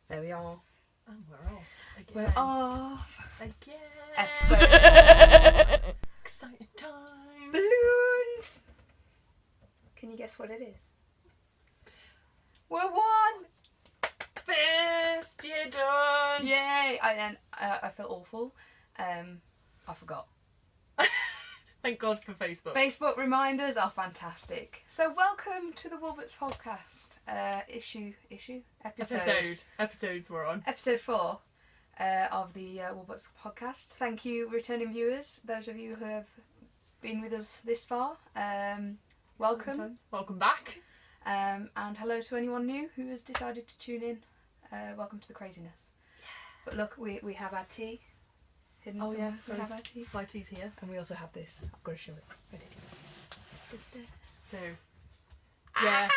There we are. And we're off again. We're off. Again. Episode. Exciting time. Balloons. Can you guess what it is? We're one. First year done. Yay! I feel awful. I forgot. Thank God for Facebook. Facebook reminders are fantastic. So welcome to the Woolberts Podcast. Episodes we're on. Episode 4 of the Woolberts Podcast. Thank you, returning viewers. Those of you who have been with us this far. Welcome. Sometimes. Welcome back. And hello to anyone new who has decided to tune in. Welcome to the craziness. Yeah. But look, we have our tea. Hidden somewhere. Yeah, We have our tea. My tea's here. And we also have this. I've got to show it. Ready? So, yeah.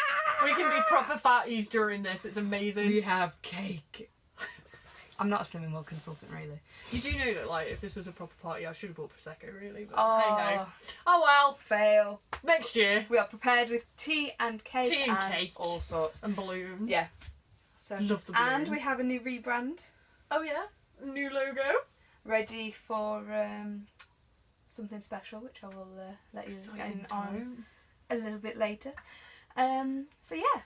We can be proper fatties during this. It's amazing. We have cake. I'm not a Slimming World consultant, really. You do know that, like, if this was a proper party, I should have bought Prosecco, really. But Oh, hey ho. Oh well. fail. Next year. We are prepared with tea and cake. Tea and cake. All sorts. And balloons. Yeah. So, Love the and balloons. we have a new rebrand. Oh yeah. New logo. Ready for something special, which I will let you in on a little bit later. So yeah,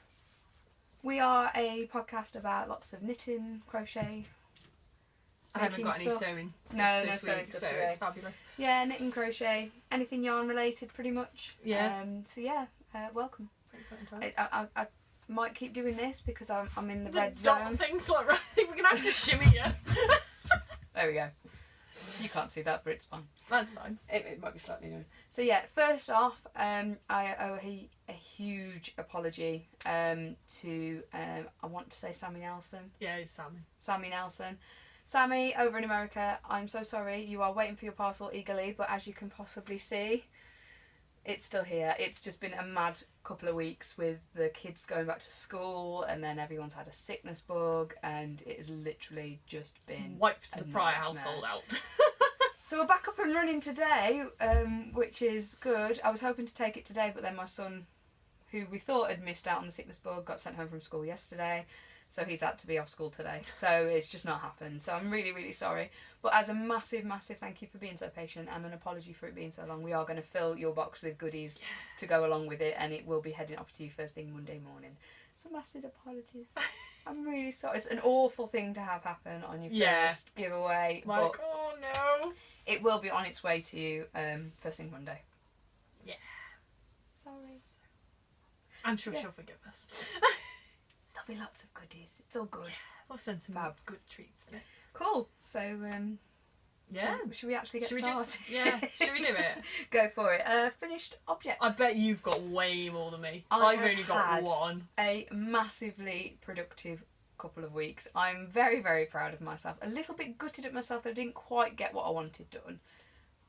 we are a podcast about lots of knitting, crochet. I haven't got any stuff. sewing. No this sewing week, stuff so today. it's fabulous. Yeah, knitting, crochet, anything yarn related, pretty much. Yeah. So yeah, welcome. Exciting times. I might keep doing this because I'm in the The red dot zone. things like right. We're gonna have to shimmy you. There we go. You can't see that, but it's fine. That's fine. It might be slightly new. So yeah, first off, I owe a huge apology to I want to say Sammy Nelson. Yeah, it's Sammy. Sammy Nelson. Sammy, over in America, I'm so sorry. You are waiting for your parcel eagerly, but as you can possibly see, it's still here. It's just been a mad couple of weeks with the kids going back to school, and then everyone's had a sickness bug, and it has literally just been Wiped a the prior nightmare. household out. So we're back up and running today, which is good. I was hoping to take it today, but then my son, who we thought had missed out on the sickness bug, got sent home from school yesterday. So he's had to be off school today. So it's just not happened. So I'm really, really sorry. But as a massive, massive thank you for being so patient and an apology for it being so long, we are going to fill your box with goodies to go along with it. And it will be heading off to you first thing Monday morning. So massive apologies. I'm really sorry. It's an awful thing to have happen on your first giveaway. Like, but oh no. it will be on its way to you first thing Monday. Yeah. Sorry. I'm sure Yeah. she'll forgive us. There'll be lots of goodies. It's all good. We'll send some Fab. good treats today. Cool. So, Yeah. should we actually get Should we started? just? Yeah. Should we do it? Go for it. Finished objects. I bet you've got way more than me. I I've have only got had one. a massively productive couple of weeks. I'm very, very proud of myself. A little bit gutted at myself that I didn't quite get what I wanted done.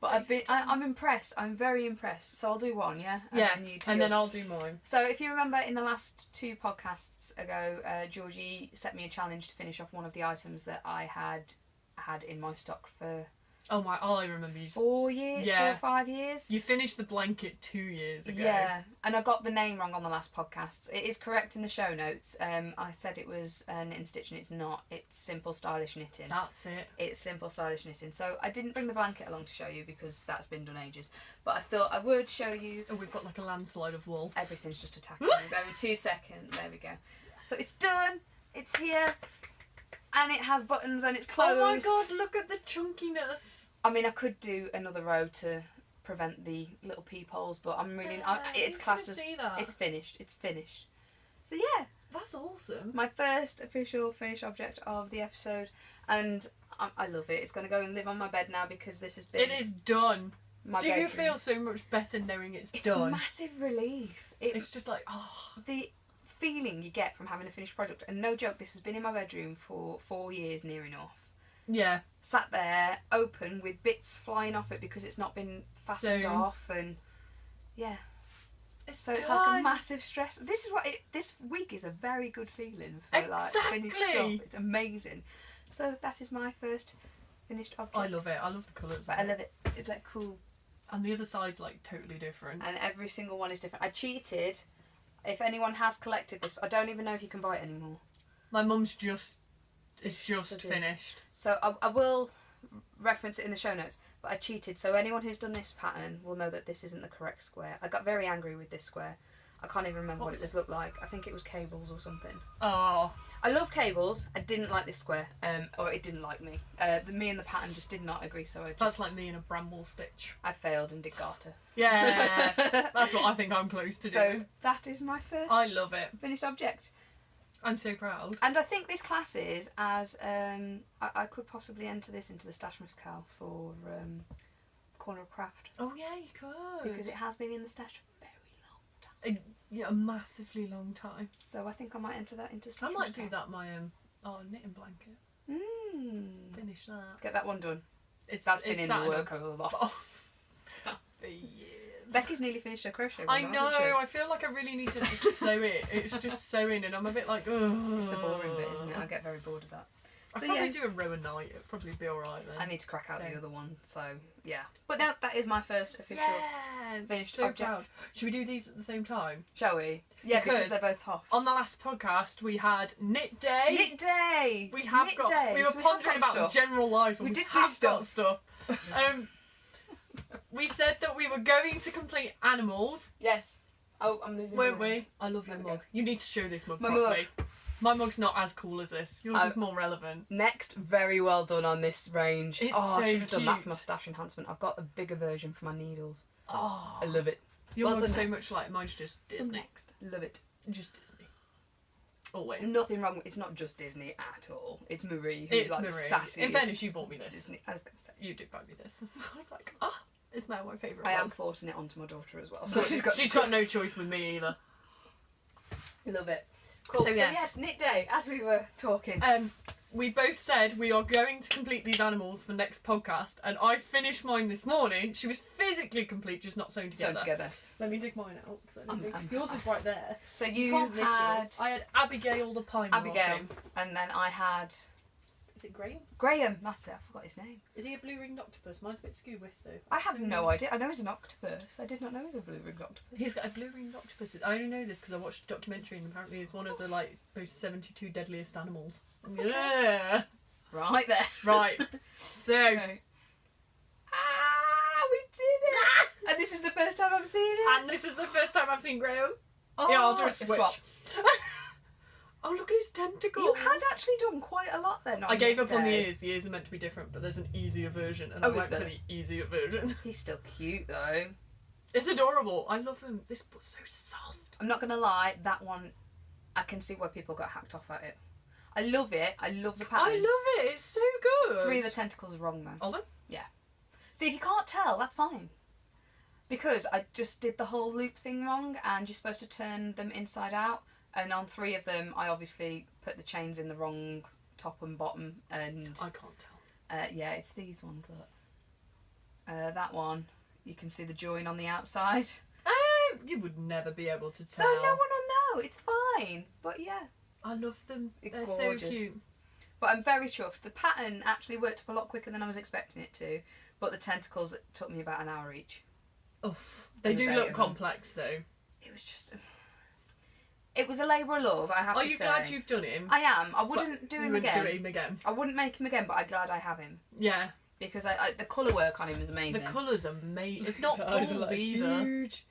But I'm impressed. I'm very impressed. So I'll do one, yeah? Then I'll do mine. So if you remember in the last 2 podcasts ago, Georgie set me a challenge to finish off one of the items that I had in my stock for Oh my! Oh, I remember you. 4 years, Yeah. 4 or 5 years. You finished the blanket 2 years ago. Yeah, and I got the name wrong on the last podcast. It is correct in the show notes. I said it was knit and stitch and it's not. It's simple stylish knitting. That's it. It's simple stylish knitting. So I didn't bring the blanket along to show you because that's been done ages. But I thought I would show you. Oh, we've got like a landslide of wool. Everything's just attacking me. Bear with 2 seconds. There we go. So it's done. It's here. And it has buttons and it's closed. Oh my god! Look at the chunkiness. I mean, I could do another row to prevent the little peepholes, but I'm really... it's classed as... It's finished. It's finished. So yeah. That's awesome. My first official finished object of the episode, and I love it. It's going to go and live on my bed now because this has been... It is done. My Do bedroom. you feel so much better knowing it's It's done? massive relief. It's just like, oh. The feeling you get from having a finished product, and no joke, this has been in my bedroom for 4 years near enough. Yeah. Sat there, open, with bits flying off it because it's not been fastened Sewn. off, and yeah. So it's done. like a massive stress. This is what this week is a very good feeling for like finished stuff. Exactly. It's amazing. So that is my first finished object. I love it. I love the colours. But I love it. It's like cool. And the other side's like totally different. And every single one is different. I cheated. If anyone has collected this, I don't even know if you can buy it anymore. My mum's just It's just finished. So I will reference it in the show notes, but I cheated. So anyone who's done this pattern will know that this isn't the correct square. I got very angry with this square. I can't even remember what it looked like. I think it was cables or something. Oh. I love cables. I didn't like this square. Or it didn't like me. Me and the pattern just did not agree, so That's like me in a bramble stitch. I failed and did garter. Yeah. That's what I think I'm close to doing. So that is my first I love it. finished object. I'm so proud. And I think this classes as I could possibly enter this into the Stashmas Cal for Corner of Craft. Oh yeah, you could. Because it has been in the stash for a very long time. Yeah, a massively long time. So I think I might enter that into Stashmas I might do Cal. that my knitting blanket. Finish that. Get that one done. That's been in the work a lot. For years. Becky's nearly finished her crochet I one, know. hasn't she? I feel like I really need to just sew it. It's just sewing, and I'm a bit like, oh. It's the boring bit, isn't it? I get very bored of that. I'll So probably yeah, do a row a night. It'll probably be alright then. I need to crack out So- the other one. So yeah, but no, that is my first official. Yeah, finished so object. proud. Should we do these at the same time? Shall we? Yeah, because they're both Toft. On the last podcast, we had knit day. Knit day. We have Knit got. day. We were So have pondering got about stuff. general life. And We we did do have got stuff. We said that we were going to complete animals, Yes. Oh, I'm losing. weren't my mind. we? I love your There we mug. You need to show this mug My properly. My mug's not as cool as this. Yours Oh. is more relevant. Next, very well done on this range. It's I so should have done that for cute. my stash enhancement. I've got a bigger version for my needles. Oh, I love it. your well mug's done so next. much like mine's just Disney. Next, love it. Just Disney. Always. Nothing wrong. It's not just Disney at all. It's Marie who's It's like Marie. the sassiest. In fairness, you bought me this. Disney. I was gonna say. You did buy me this. I was like, it's my favourite. I am mug. forcing it onto my daughter as well. So She's got no choice with me either. Love it. Cool. So, yeah. yes, knit day. As we were talking. We both said we are going to complete these animals for next podcast, and I finished mine this morning. She was physically complete, just not sewn together. Sewn together. Let me dig mine out. 'Cause I don't think- I'm- yours is right there. So you can't miss had yours. I had Abigail the pine Abigail, marten. and then I had Is it Graham? Graham. That's it. I forgot his name. Is he a blue ringed octopus? Mine's a bit skew with though. I have no idea. I know he's an octopus. I did not know he was a blue-ringed octopus. He's got a blue ringed octopus. I only know this because I watched a documentary and apparently it's one of the those 72 deadliest animals. Yeah. Right there. Right. So. Right. Ah, we did it! And this is the first time I've seen it. And this is the first time I've seen Graham. Oh, Yeah, I'll do a it's switch. swap. Oh, look at his tentacles. You had actually done quite a lot then. I gave up on the day. ears. The ears are meant to be different, but there's an easier version, and Oh, I is went for there? the easier version. He's still cute though. It's adorable. I love him. This was so soft. I'm not gonna lie, that one, I can see why people got hacked off at it. I love it. I love the pattern. I love it. It's so good. 3 of the tentacles are wrong though. Are they? See, if you can't tell, that's fine. Because I just did the whole loop thing wrong, and you're supposed to turn them inside out. And on 3 of them, I obviously put the chains in the wrong top and bottom. And I can't tell. yeah, it's these ones. Look, that one, you can see the join on the outside. You would never be able to So tell. no one will know. It's fine. But yeah, I love them. It's They're gorgeous. so cute. but I'm very chuffed. The pattern actually worked up a lot quicker than I was expecting it to. But the tentacles, it took me about an hour each. Oh, they There do was 8 look of them. complex though. It was just. It was a labour of love, I have Are to you say. glad you've done him? I am. I wouldn't do You him would again. do him again. I wouldn't make him again, but I'm glad I have him. Yeah. Because the colour work on him is amazing. The colours are amazing. It's not His eyes are, bold like, either. huge.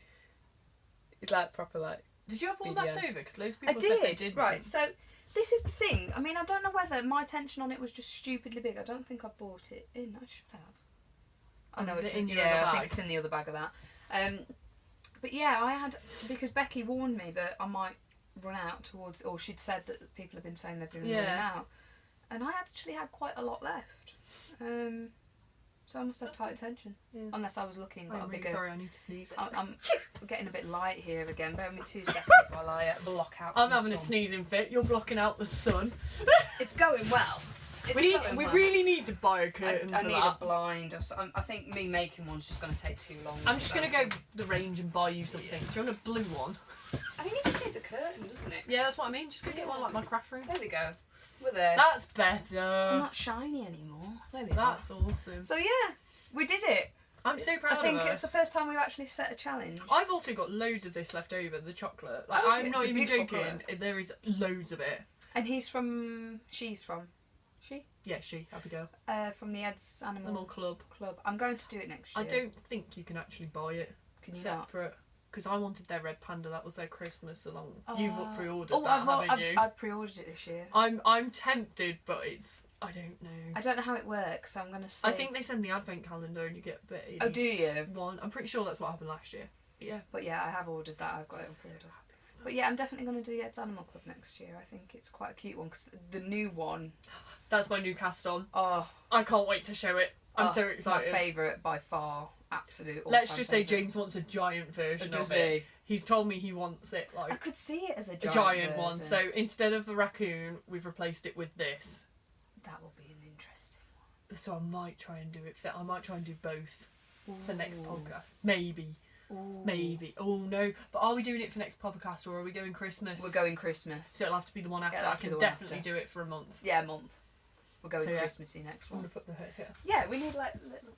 It's like proper like. Did you have all Video. left over? Because loads of I people said they did. did. Right. So this is the thing. I mean, I don't know whether my tension on it was just stupidly big. I don't think I bought it in. I should have. I Oh, know is it's it in your yeah. other I bag? think it's in the other bag of that. But yeah, I had because Becky warned me that I might run out towards, or she'd said that people have been saying they've been running out, and I actually had quite a lot left. So I must have tight attention, unless I was looking. Got I'm a really bigger. sorry, I need to sneeze. I'm getting a bit light here again. Bear with me 2 seconds while I block out. I'm some having a sun. sneezing fit. You're blocking out the sun. It's going well. It's We going well. really need to buy a curtain I for need that. a blind. Or so. I think me making one's just going to take too long. I'm just so. gonna go the range and buy you something. Do you want a blue one? I think it just needs a curtain, doesn't it? Yeah, that's what I mean. Just go get one like my craft room. There we go. We're there. That's I'm better. not shiny anymore. There we go. That's awesome. So yeah, we did it. I'm so proud I think of us. it's the first time we've actually set a challenge. I've also got loads of this left over, the chocolate. Like Oh, I'm it's not a even beautiful joking. colour. There is loads of it. And she's from. She? Yeah, she, Abigail. From the Ed's Animal Club. I'm going to do it next year. I don't think you can actually buy it Can you not? separate. Because I wanted their red panda. That was their Christmas along. You've pre-ordered Oh, that, haven't you? I pre-ordered it this year. I'm tempted, but I don't know. I don't know how it works, so I'm going to see. I think they send the advent calendar and you get a bit in Oh, do you? one. I'm pretty sure that's what happened last year. Yeah. But yeah, I have ordered that. I've got it on pre-order. But yeah, I'm definitely going to do the Ed's Animal Club next year. I think it's quite a cute one because the new one. That's my new cast on. Oh, I can't wait to show it. I'm so excited. My favourite by far. Absolute. Let's just say James wants a giant version Does of it. He's told me he wants it I like could see it as a a giant giant one. version. So instead of the raccoon, we've replaced it with this. That will be an interesting So I might try and do it. I might try and do both one. for next podcast. Maybe. Ooh. Maybe. Oh no. But are we doing it for next podcast or are we going Christmas? We're going Christmas. So it'll have to be the one after. it'll I have to be can the one definitely after. do it for a month. Yeah, a month. We're going So, yeah. Christmassy next I'm one. gonna put the here. Yeah, we need like little.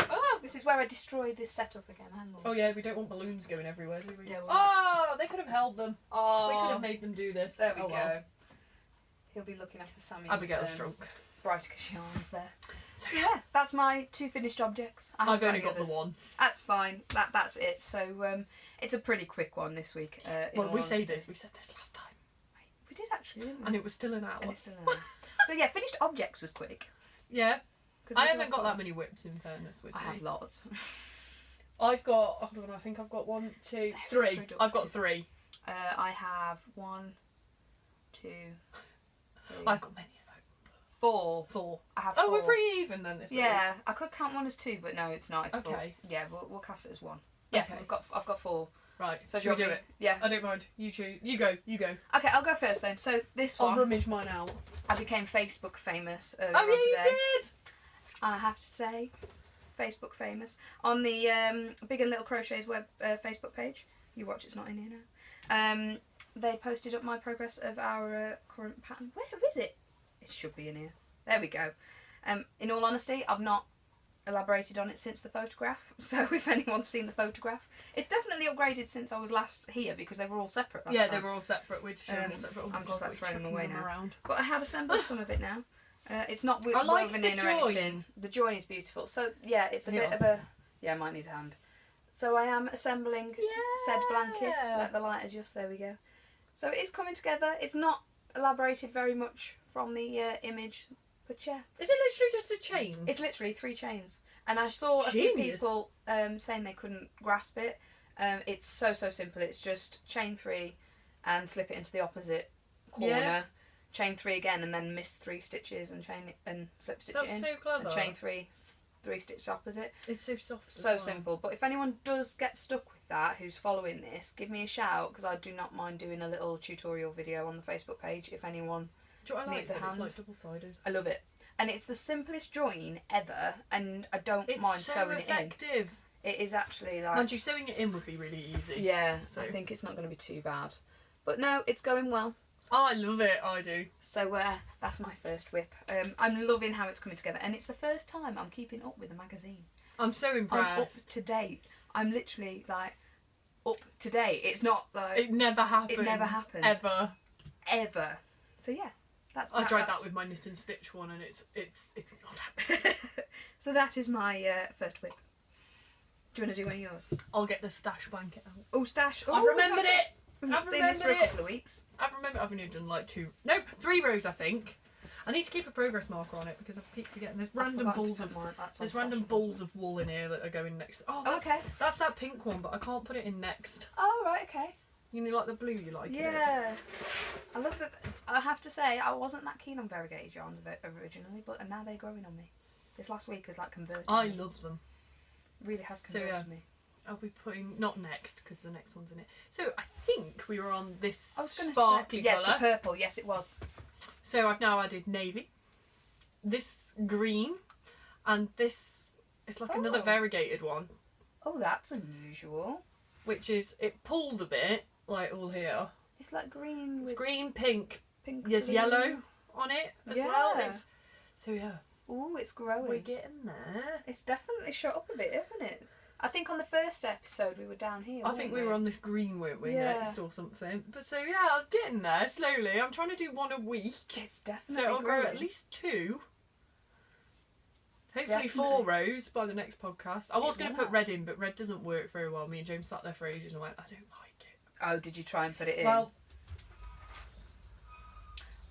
Oh, this is where I destroy this setup again. Hang on. Oh yeah, we don't want balloons going everywhere, do we? Yeah, Oh, they could have held them. Oh, We could have made them do this. There we Oh, go. well. He'll be looking after Sammy's Abigail's drunk. Brightish yarns there. So yeah, that's my 2 finished objects. I've only got the one. That's fine. That's it. So it's a pretty quick one this week. Well, we said this last time. We did actually, didn't we? And it was still an hour. And it's still an hour. So yeah, finished objects was quick. Yeah. 'Cause I do haven't have got quite- that many whips in fairness with I me. have lots. I've got, hold on, I think I've got 1, 2, 3. I've got 3. I have 1, 2, 3, I've got many of them. 4. 4. I have Oh, 4. we're pretty even then this week. Yeah, I could count one as 2, but no, it's not. It's 4. Okay. Yeah, we'll cast it as 1. Yeah, Okay. I've got 4. Right, So should we do me- it? Yeah. I don't mind. You choose. You go. Okay, I'll go first then. So this I'll one, rummage mine out. I became Facebook famous earlier Oh on yeah, you today. did! I have to say, Facebook famous on the Big and Little Crochets web Facebook page. You watch, it's not in here now. They posted up my progress of our current pattern. Where is it? It should be in here. There we go. In all honesty, I've not elaborated on it since the photograph. So if anyone's seen the photograph, it's definitely upgraded since I was last here because they were all separate last Yeah, time. they were all separate. We'd show them all separate. Oh my I'm just God, like we're throwing them chucking away now. around. But I have assembled some of it now. It's not I like woven the in or join. anything. The join is beautiful. So yeah, it's a bit Yeah. of a... Yeah, I might need a hand. So I am assembling said blanket. Let the light adjust. There we go. So it is coming together. It's not elaborated very much from the image. But yeah, Is it literally just a chain? it's literally 3 chains. And I saw a few Genius. people saying they couldn't grasp it. It's so simple. It's just chain 3 and slip it into the opposite corner. Yeah. Chain 3 again and then miss 3 stitches and chain and slip stitch That's it in. so clever. And chain 3 stitches opposite. It's so soft. as So well. simple. But if anyone does get stuck with that, who's following this, give me a shout because I do not mind doing a little tutorial video on the Facebook page if anyone... Do you know what I like? needs a That hand. It's like double-sided. I love it. And it's the simplest join ever and I don't It's mind so sewing it in. effective. It is actually like... Mind you, sewing it in would be really easy. Yeah, So- I think it's not going to be too bad. But no, it's going well. Oh, I love it. I do. So that's my first whip. I'm loving how it's coming together. And it's the first time I'm keeping up with a magazine. I'm so I'm up impressed. to date. I'm literally like up to date. It's not like It never happens. never happens. Ever. ever. So yeah, I tried that with my knit and stitch one, and it's not happening. So that is my first whip. Do you want to do one of yours? I'll get the stash blanket out. Oh, stash. Oh, I've remembered it. We've not I've seen this for a remembered it. couple of weeks. I've only done like 3 rows, I think. I need to keep a progress marker on it because I keep forgetting. There's random I've forgotten to balls put of mine. That's on there's random stash. balls of wool in here that are going next. Oh, Oh, that's, okay. that's that pink one, but I can't put it in next. Oh, right, okay. You know, like the blue, you like it. Yeah. I love that. I have to say, I wasn't that keen on variegated yarns originally, but now they're growing on me. This last week has like converted I me. love them. Really has So, converted yeah. me. I'll be putting not next because the next one's in it. So I think we were on this I was going to sparkly say, yeah, colour. the purple. Yes, it was. So I've now added navy, this green, and this is like another Oh. variegated one, Oh, that's unusual. which is it pulled a bit like all here. It's like green It's with green, pink, pink. there's blue. yellow on it as well. Yeah. So yeah, Ooh, it's growing. we're getting there. It's definitely shot up a bit, isn't it? I think on the first episode we were down here. I think we were on this green, weren't we, Yeah. next or something. But so yeah, I'm getting there slowly. I'm trying to do one a week. It's definitely So I'll go growing. at least 2. Hopefully Definitely. 4 rows by the next podcast. I was It going to will. put red in, but red doesn't work very well. Me and James sat there for ages and went, I don't like it. Oh, did you try and put it in? Well,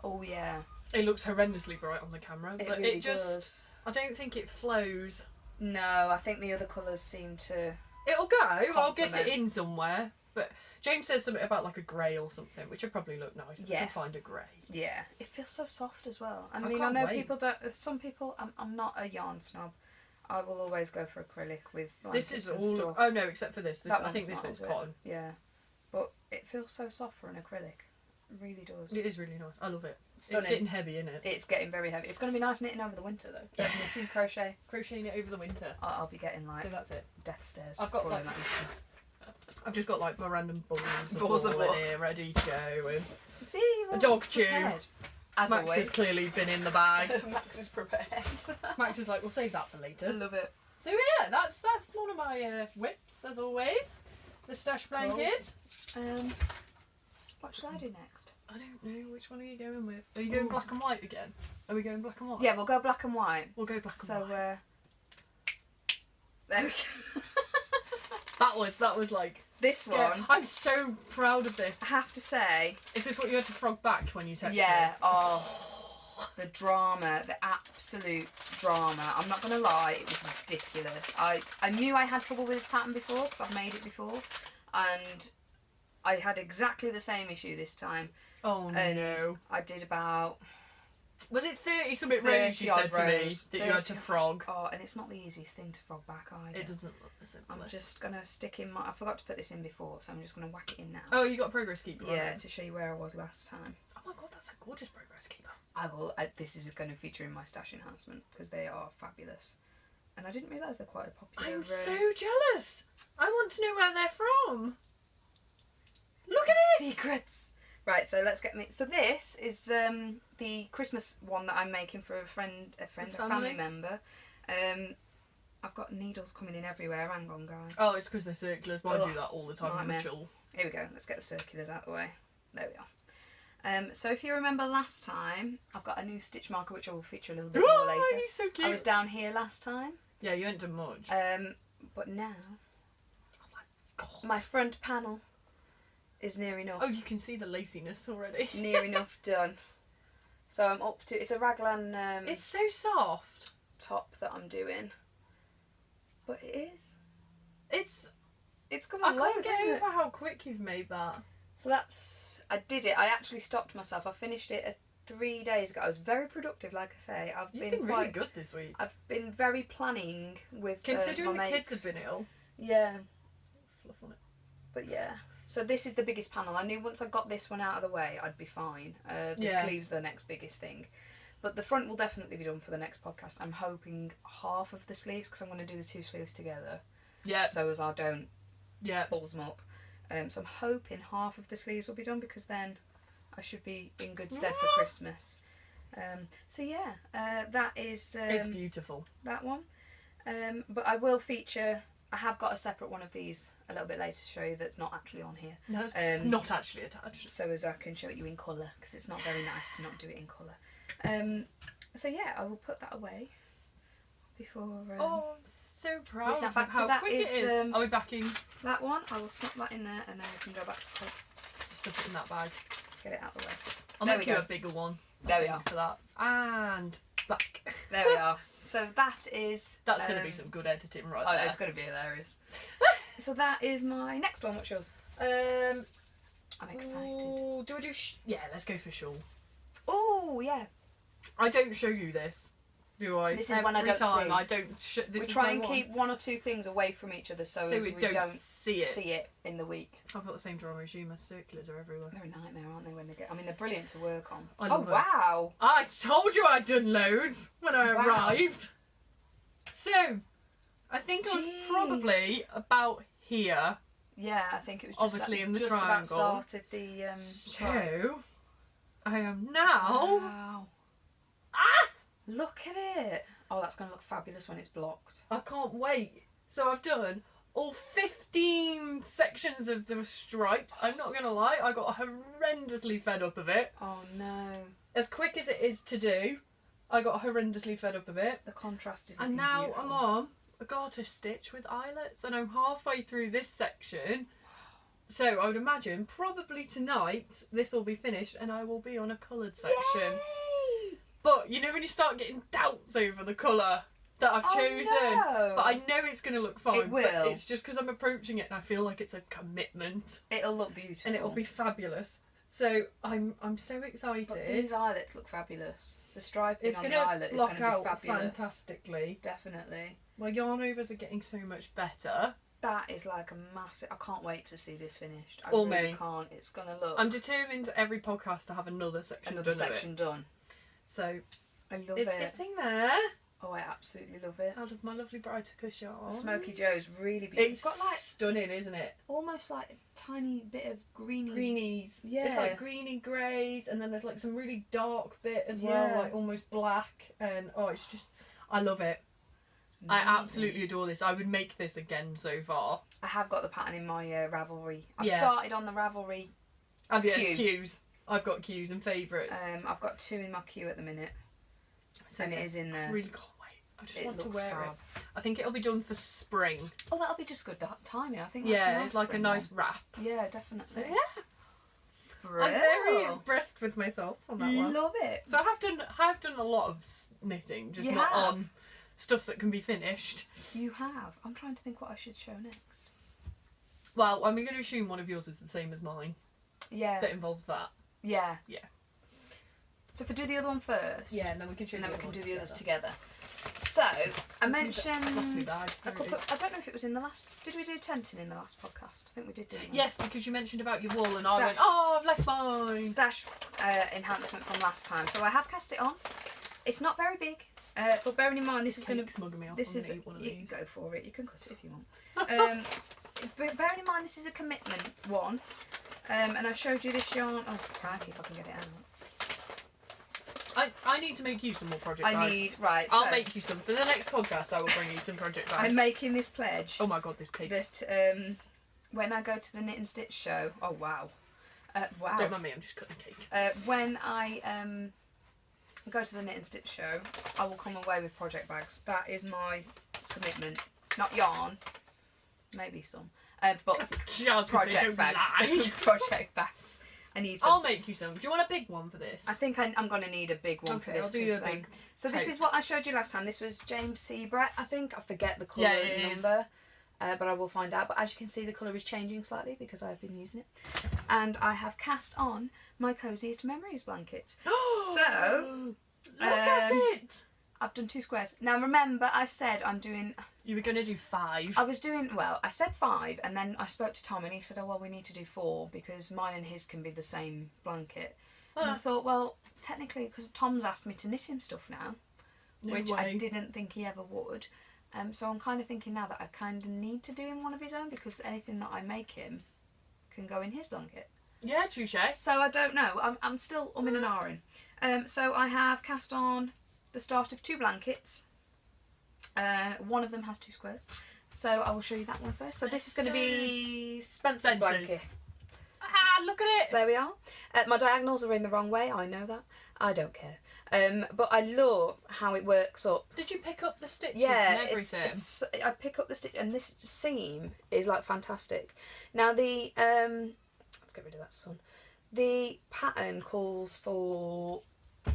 oh yeah, it looks horrendously bright on the camera, it but really it just, does. I don't think it flows. No, I think the other colours seem to. It'll go. I'll get it Compliment. in somewhere. But James says something about like a grey or something, which would probably look nice if we Yeah. can find a grey. Yeah, it feels so soft as well. I I mean, I can't know wait. people don't. Some people. I'm not a yarn snob. I will always go for acrylic with This blankets is and all. stuff. Oh no, except for this. That I think one's this not, bit's is it? cotton. Yeah, but it feels so soft for an acrylic. It really does. It is really nice. I love it. Stunning. It's getting heavy, isn't it? It's getting very heavy. It's going to be nice knitting over the winter though. Yeah. Knitting, crochet. Crocheting it over the winter. I'll be getting like So that's it. death stares. I've got, crawling like- at me. I've just got like my random balls of Balls of ball in ball. here ready to go. And See, a dog chew. prepared. As Max always. has clearly been in the bag. Max is prepared. Max is like, we'll save that for I later. love it. So yeah, that's one of my whips as always. The stash blanket. What should I do next? I don't know, which one are you going with? Are you going Ooh. black and white again? Are we going black and white? Yeah, we'll go black and white. We'll go black and So white. there we go. That was like This one, I'm so proud of this. I have to say, Is this what you had to frog back when you texted yeah. me? Oh, the drama, the absolute drama. I'm not gonna lie, it was ridiculous. I knew I had trouble with this pattern before because I've made it before, and I had exactly the same issue this time. Oh And no. I did about Was it 30 something rows you 30 said odd to me rows. that you had to 30 frog? and it's not the easiest thing to frog back either. It doesn't look the simplest. I'm just gonna stick in my. I forgot to put this in before, so I'm just gonna whack it in now. Oh, you got a progress keeper on Yeah, it. to show you where I was last time. Oh my god, that's a gorgeous progress keeper. I will. This is going to feature in my stash enhancement because they are fabulous, and I didn't realise they're quite a popular. I'm so jealous. I want to know where they're from. Look at it. Secrets. Right, so let's get me. So this is the Christmas one that I'm making for a family family? member. I've got needles coming in everywhere. Hang on, guys. Oh, it's because they're circulars. But I do Ugh, that all the time. I'm nightmare. chill. Here we go. Let's get the circulars out of the way. There we are. So if you remember last time, I've got a new stitch marker which I will feature a little bit more Oh, later. he's so cute. I was down here last time, Yeah, you ain't done much. but now God. my front panel is near enough. Oh, you can see the laciness already. Near enough done. So I'm up to. It's a raglan It's so soft. top that I'm doing, but it is. It's I coming can't loads, get isn't it? over how quick you've made that. So I did it. I actually stopped myself. I finished it 3 days ago. I was very productive, like I say. I've You've been been quite. really good this week. I've been very planning with Considering my the kids makes. have been ill. Yeah, Fluff on it. but yeah. So this is the biggest panel. I knew once I got this one out of the way, I'd be fine. The Yeah. sleeves are the next biggest thing. But the front will definitely be done for the next podcast. I'm hoping half of the sleeves, because I'm going to do the 2 sleeves together. Yeah. So as I don't Yeah. balls them up. So I'm hoping half of the sleeves will be done, because then I should be in good stead for Christmas. So yeah, that is It's beautiful. that one. But I will feature. I have got a separate one of these a little bit later to show you that's not actually on here. No, it's not actually attached. So as I can show it you in colour, because it's not very nice to not do it in colour. So yeah, I will put that away before Oh, I'm so proud snap of back. So how that quick is, it is. Are we backing? that one. I will snap that in there, and then we can go back to Stuff it in that bag. get it out of the way. I'll There make we you go. a bigger one. There we I are. think, for that. And back. There we are. So that is. That's going to be some good editing right Oh, there. it's going to be hilarious. So that is my next one. What's yours? I'm excited. Ooh, do I do? Yeah, let's go for shawl. Oh yeah. I don't show you this, do I? This is one I Every don't time see. I don't. This We is try my and one. keep 1 or 2 things away from each other so so as we we don't see it. see it in the week. I've got the same drama as you. My circulars are everywhere. They're a nightmare, aren't they? When they get. I mean, they're brilliant to work on. I Oh love it. wow. I told you I'd done loads when I Wow. arrived. So, I think I was Jeez. probably about here. Yeah, I think it was just Obviously in the just triangle. about started the strike. So, I am now. Wow. Ah! Look at it. Oh, that's going to look fabulous when it's blocked. I can't wait. So I've done all 15 sections of the stripes. I'm not going to lie, I got horrendously fed up of it. Oh no. As quick as it is to do, I got horrendously fed up of it. The contrast is And looking now beautiful. I'm on a garter stitch with eyelets, and I'm halfway through this section. So I would imagine probably tonight this will be finished and I will be on a coloured section. Yay! But you know when you start getting doubts over the colour that I've chosen, No. but I know it's going to look fine. It will. But it's just because I'm approaching it and I feel like it's a commitment It'll look beautiful. and it'll be fabulous. So I'm so excited. But these eyelets look fabulous. The striping It's on going the eyelet to is block going to be out fabulous. fantastically. Definitely. My yarn overs are getting so much better. That is like a massive... I can't wait to see this finished. I Or really me. can't. It's going to look... I'm determined every podcast to have another section another done section of it. done. So I love it's it. getting there. Oh, I absolutely love it. Out of my lovely Brighticus yarn. Smoky Joe's really beautiful. It's got like stunning, isn't it? almost like a tiny bit of greeny... Greenies. Yeah. It's like greeny greys, and then there's like some really dark bit as well, Yeah. like almost black. And oh, it's just, I love it. I Amazing. absolutely adore this. I would make this again so far. I have got the pattern in my Ravelry. I've Yeah. started on the Ravelry. Have you? Queue. Cues. I've got cues and favourites. I've got 2 in my queue at the minute. So and yeah, it is in there. I really can't wait. I just It want to looks wear fab. it. I think it'll be done for spring. Oh, that'll be just good timing. I think that's Yeah, a nice it's like a spring nice wrap. one. Yeah, So definitely. yeah, Brill. I'm very impressed with myself on that one. Love it. So I have done a lot of knitting, just You not have. on stuff that can be finished. You have. I'm trying to think what I should show next. Well, I'm going to assume one of yours is the same as mine. Yeah. That involves that. Yeah. Yeah. So if I do the other one first. Yeah, and then we can show And then we the can other do ones the others together. So I mentioned Lost me bag. a There it couple. is. I don't know if it was in the last. Did we do tenting in the last podcast? I think we did. Didn't we? Yes, because you mentioned about your wool, and I Stash. went, oh, I've left mine. Stash enhancement from last time. So I have cast it on. It's not very big, but bearing in mind this is going Cake's to. mugging me off. This I'm is gonna eat one of you these. can go for it. You can cut it if you want. But bearing in mind this is a commitment one, and I showed you this yarn. Oh crikey, if I can get it out. I need to make you some more project I bags. need right. I'll so make you some for the next podcast. I will bring you some project bags. I'm making this pledge Oh my god, this cake! that when I go to the Knit and Stitch show. Oh wow, wow. Don't mind me. I'm just cutting cake. When I go to the Knit and Stitch show, I will come away with project bags. That is my commitment. Not yarn, maybe some, but project bags. Project bags. I need some. I'll make you some. Do you want a big one for this? I think I'm going to need a big one for Okay, this. I'll do you a 'cause, big So this is tote. what I showed you last time. This was James C. Brett, I think. I forget the colour Yeah, it is. number. But I will find out. But as you can see, the colour is changing slightly because I've been using it. And I have cast on my Coziest Memories blankets. So, look at it. I've done 2 squares. Now remember, I said I'm doing... You were gonna do 5. I was doing... Well, I said 5 and then I spoke to Tom and he said, oh, well, we need to do 4 because mine and his can be the same blanket. And I thought, well, technically, because Tom's asked me to knit him stuff now, No which way. I didn't think he ever would. So I'm kind of thinking now that I kind of need to do him one of his own because anything that I make him can go in his blanket. Yeah, touche. So I don't know. I'm still umming and ahhing. So I have cast on the start of 2 blankets. One of them has 2 squares. So I will show you that one first. So this is going to be Spencer's blanket. Ah, look at it. So there we are. My diagonals are in the wrong way. I know that. I don't care. But I love how it works up. Did you pick up the stitches Yeah, and everything? I pick up the stitch, and this seam is like fantastic. Now the let's get rid of that sun. The pattern calls for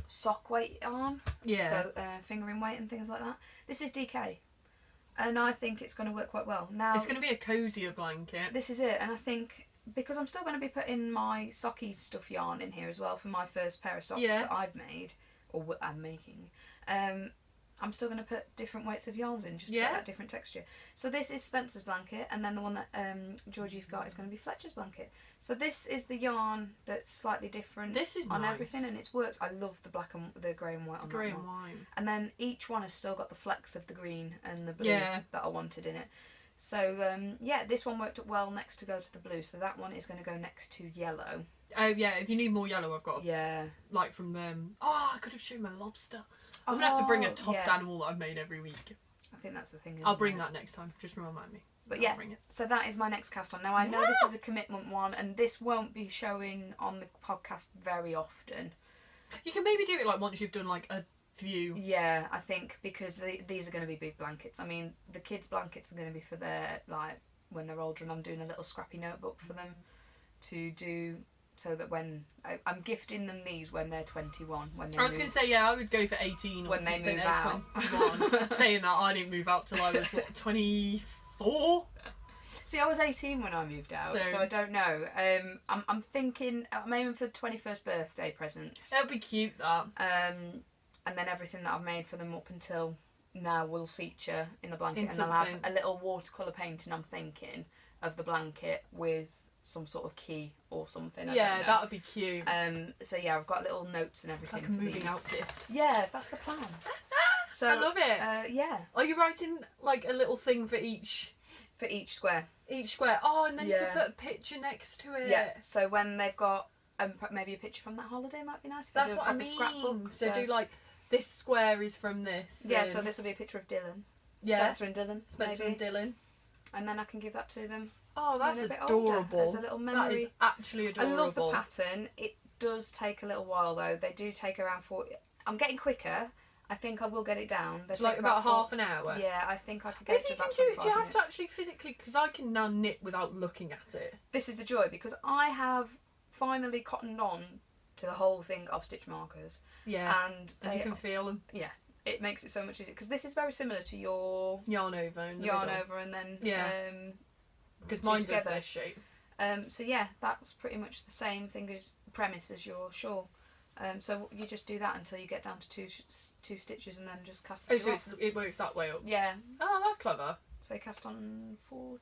sock weight yarn, Yeah. so fingering weight and things like that. This is DK, and I think it's going to work quite well. Now It's going to be a cosier blanket. this is it, and I think because I'm still going to be putting my socky stuff yarn in here as well for my first pair of socks Yeah. that I've made or what I'm making. I'm still going to put different weights of yarns in just to get Yeah. that different texture. So this is Spencer's blanket, and then the one that Georgie's got is going to be Fletcher's blanket. So this is the yarn that's slightly different This is on nice. everything, and it's worked. I love the black and the grey and white on Grey that and one. wine. And then each one has still got the flecks of the green and the blue Yeah. that I wanted in it. So yeah, this one worked up well next to go to the blue. So that one is going to go next to yellow. Oh yeah, if you need more yellow, I've got Yeah. like from Oh, I could have shown my lobster. I'm gonna have to bring a Toft yeah. animal that I've made every week. I think that's the thing. I'll isn't bring it? that next time. Just remind me. But I'll yeah, bring it. so that is my next cast on. Now I know this is a commitment one, and this won't be showing on the podcast very often. You can maybe do it like once you've done like a few. Yeah, I think because these are going to be big blankets. I mean, the kids' blankets are going to be for their like when they're older, and I'm doing a little scrappy notebook for them to do. So that when I'm gifting them these when they're 21, when they I was going to say, yeah, I would go for 18 or when they something move at out. 21. Saying that, I didn't move out till I was, what, 24? See, I was 18 when I moved out, so I don't know. I'm thinking, I'm aiming for 21st birthday presents. That'd be cute, that. And then everything that I've made for them up until now will feature in the blanket. And I'll have a little watercolour painting, I'm thinking, of the blanket with some sort of key or something. Yeah, that would be cute. So yeah, I've got little notes and everything. Like a moving out gift. Yeah, that's the plan. So I love it. Yeah. Are you writing like a little thing for each square? Each square. Oh, and then you could put a picture next to it. Yeah. So when they've got maybe a picture from that holiday might be nice. That's what I mean. Scrapbook. So do like this square is from this. Yeah. So this will be a picture of Dylan. Yeah. Spencer and Dylan. Spencer and Dylan. And then I can give that to them. Oh, that's adorable. As a little memory. That is actually adorable. I love the pattern. It does take a little while though. They do take around 40. I'm getting quicker. I think I will get it down. It's like about half an hour. Yeah, I think I could get it to about 25 minutes. Do you have to actually physically? Because I can now knit without looking at it. This is the joy because I have finally cottoned on to the whole thing of stitch markers. Yeah. And you can feel them. Yeah. It makes it so much easier because this is very similar to your yarn over and then because mine does this shape. So yeah, that's pretty much the same thing as premise as your shawl. So you just do that until you get down to two stitches and then just cast it off. It works that way up. Yeah. Oh, that's clever. So you cast on 40.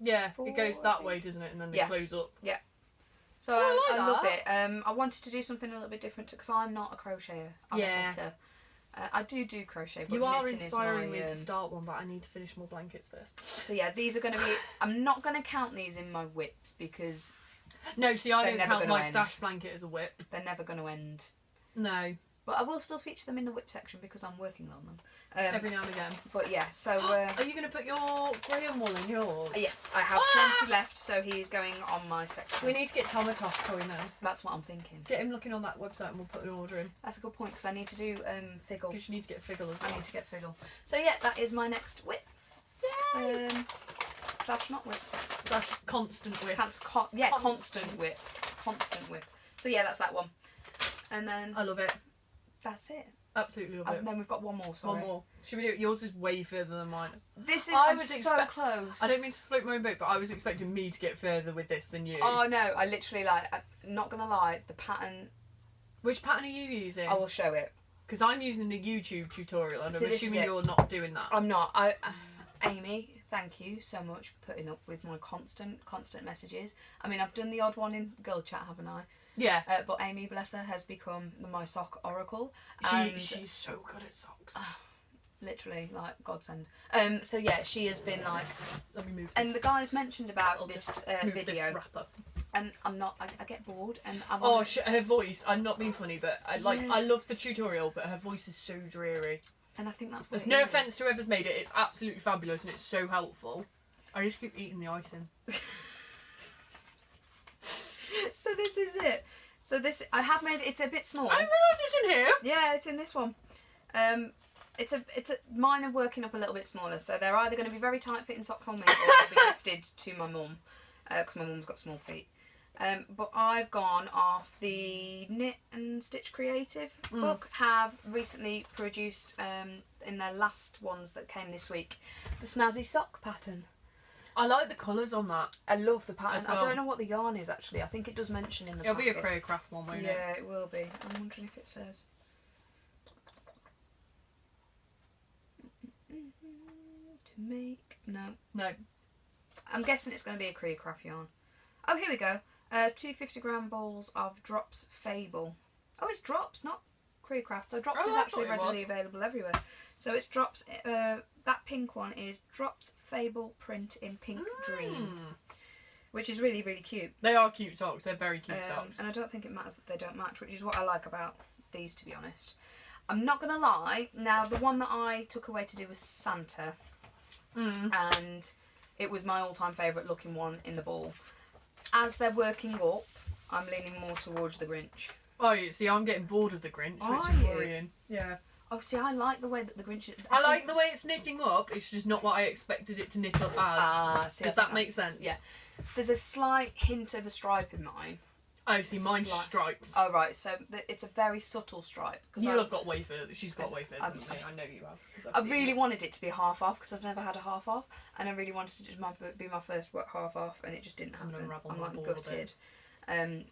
Yeah, it goes that way, doesn't it? And then they close up. Yeah. So I love it. I wanted to do something a little bit different because I'm not a crocheter. I'm a knitter. I do crochet, but you are knitting inspiring is me to start one, but I need to finish more blankets first. So yeah, these are going to be. I'm not going to count these in my whips because. No, see, I don't count my stash blanket as a whip. They're never going to end. No. But I will still feature them in the whip section because I'm working on them. Every now and again. But yeah, so... are you going to put your Graham wool in yours? Yes, I have plenty left, so he's going on my section. We need to get Toft going now. That's what I'm thinking. Get him looking on that website and we'll put an order in. That's a good point, because I need to do Figgle. Because you need to get Figgle as well. I need to get Figgle. So yeah, that is my next whip. Yay! Slash not whip. Slash constant whip. Constant whip. Constant whip. So yeah, that's that one. And then... I love it. That's it. Absolutely love it. And then we've got one more, sorry. One more. Should we do it? Yours is way further than mine. This is I'm so close. I don't mean to float my own boat, but I was expecting me to get further with this than you. Oh no, I literally I'm not going to lie, the pattern... Which pattern are you using? I will show it. Because I'm using the YouTube tutorial and I'm assuming you're not doing that. I'm not. Amy, thank you so much for putting up with my constant messages. I mean, I've done the odd one in girl chat, haven't I? Yeah. But Amy, bless her, has become my sock oracle. She's so good at socks. Literally, like, godsend. So yeah, she has been like... Let me move this. And the guys mentioned about this video. This wrapper. And I'm not... I get bored and I'm... her voice, I'm not being funny, but I love the tutorial, but her voice is so dreary. And I think that's what There's no offence to whoever's made it, it's absolutely fabulous and it's so helpful. I just keep eating the icing. So this is it. So this, I have made it's a bit small. I realised it's in here. Yeah, it's in this one. It's a mine are working up a little bit smaller, so they're either going to be very tight fitting socks on me or they'll be gifted to my mum, because my mum's got small feet. But I've gone off the Knit and Stitch Creative book. Have recently produced in their last ones that came this week, the snazzy sock pattern. I like the colours on that. I love the pattern. Well. I don't know what the yarn is actually. I think it does mention in the It'll packet. be a Craycraft one, won't it? Yeah, it will be. I'm wondering if it says. To make... No. I'm guessing it's going to be a Craycraft yarn. Oh, here we go. 250-gram balls of Drops Fable. Oh, it's Drops, not Craycraft. So Drops is actually readily available everywhere. So it's Drops... that pink one is Drops Fable print in Pink Dream. Which is really, really cute. They are cute socks. They're very cute socks. And I don't think it matters that they don't match, which is what I like about these, to be honest. I'm not going to lie. Now, the one that I took away to do was Santa. and it was my all-time favourite looking one in the ball. As they're working up, I'm leaning more towards the Grinch. Oh, you see, I'm getting bored of the Grinch, which Are is you? worrying. Yeah. Oh, see, I like the way that the Grinch... I like the way it's knitting up. It's just not what I expected it to knit up as. See, Does that make sense? Yeah. There's a slight hint of a stripe in mine. Oh, see, mine's stripes. Oh, right. So it's a very subtle stripe. You'll have got way further. She's got way further than me. I know you have. I really wanted it to be half off because I've never had a half off, and I really wanted it to be my first half off, and it just didn't happen. I'm like gutted.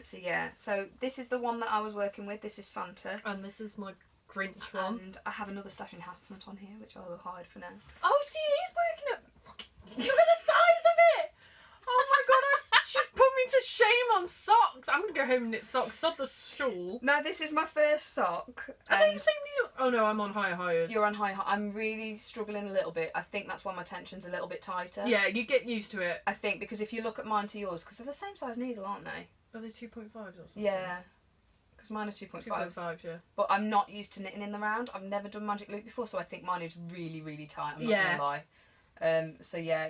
So yeah. So this is the one that I was working with. This is Santa. And this is my Grinch one. And I have another stash enhancement on here, which I will hide for now. Oh, see, it is working up. Look at the size of it. Oh my god, she's put me to shame on socks. I'm going to go home and knit socks. Sod the shawl. No, this is my first sock. Are they the same to you? Oh no, I'm on higher highs. You're on high. I'm really struggling a little bit. I think that's why my tension's a little bit tighter. Yeah, you get used to it. I think because if you look at mine to yours, because they're the same size needle, aren't they? Are they 2.5s or something? Yeah. Because mine are 2.5s. 2.5s, yeah. But I'm not used to knitting in the round. I've never done magic loop before, so I think mine is really, really tight. I'm not gonna lie. So yeah,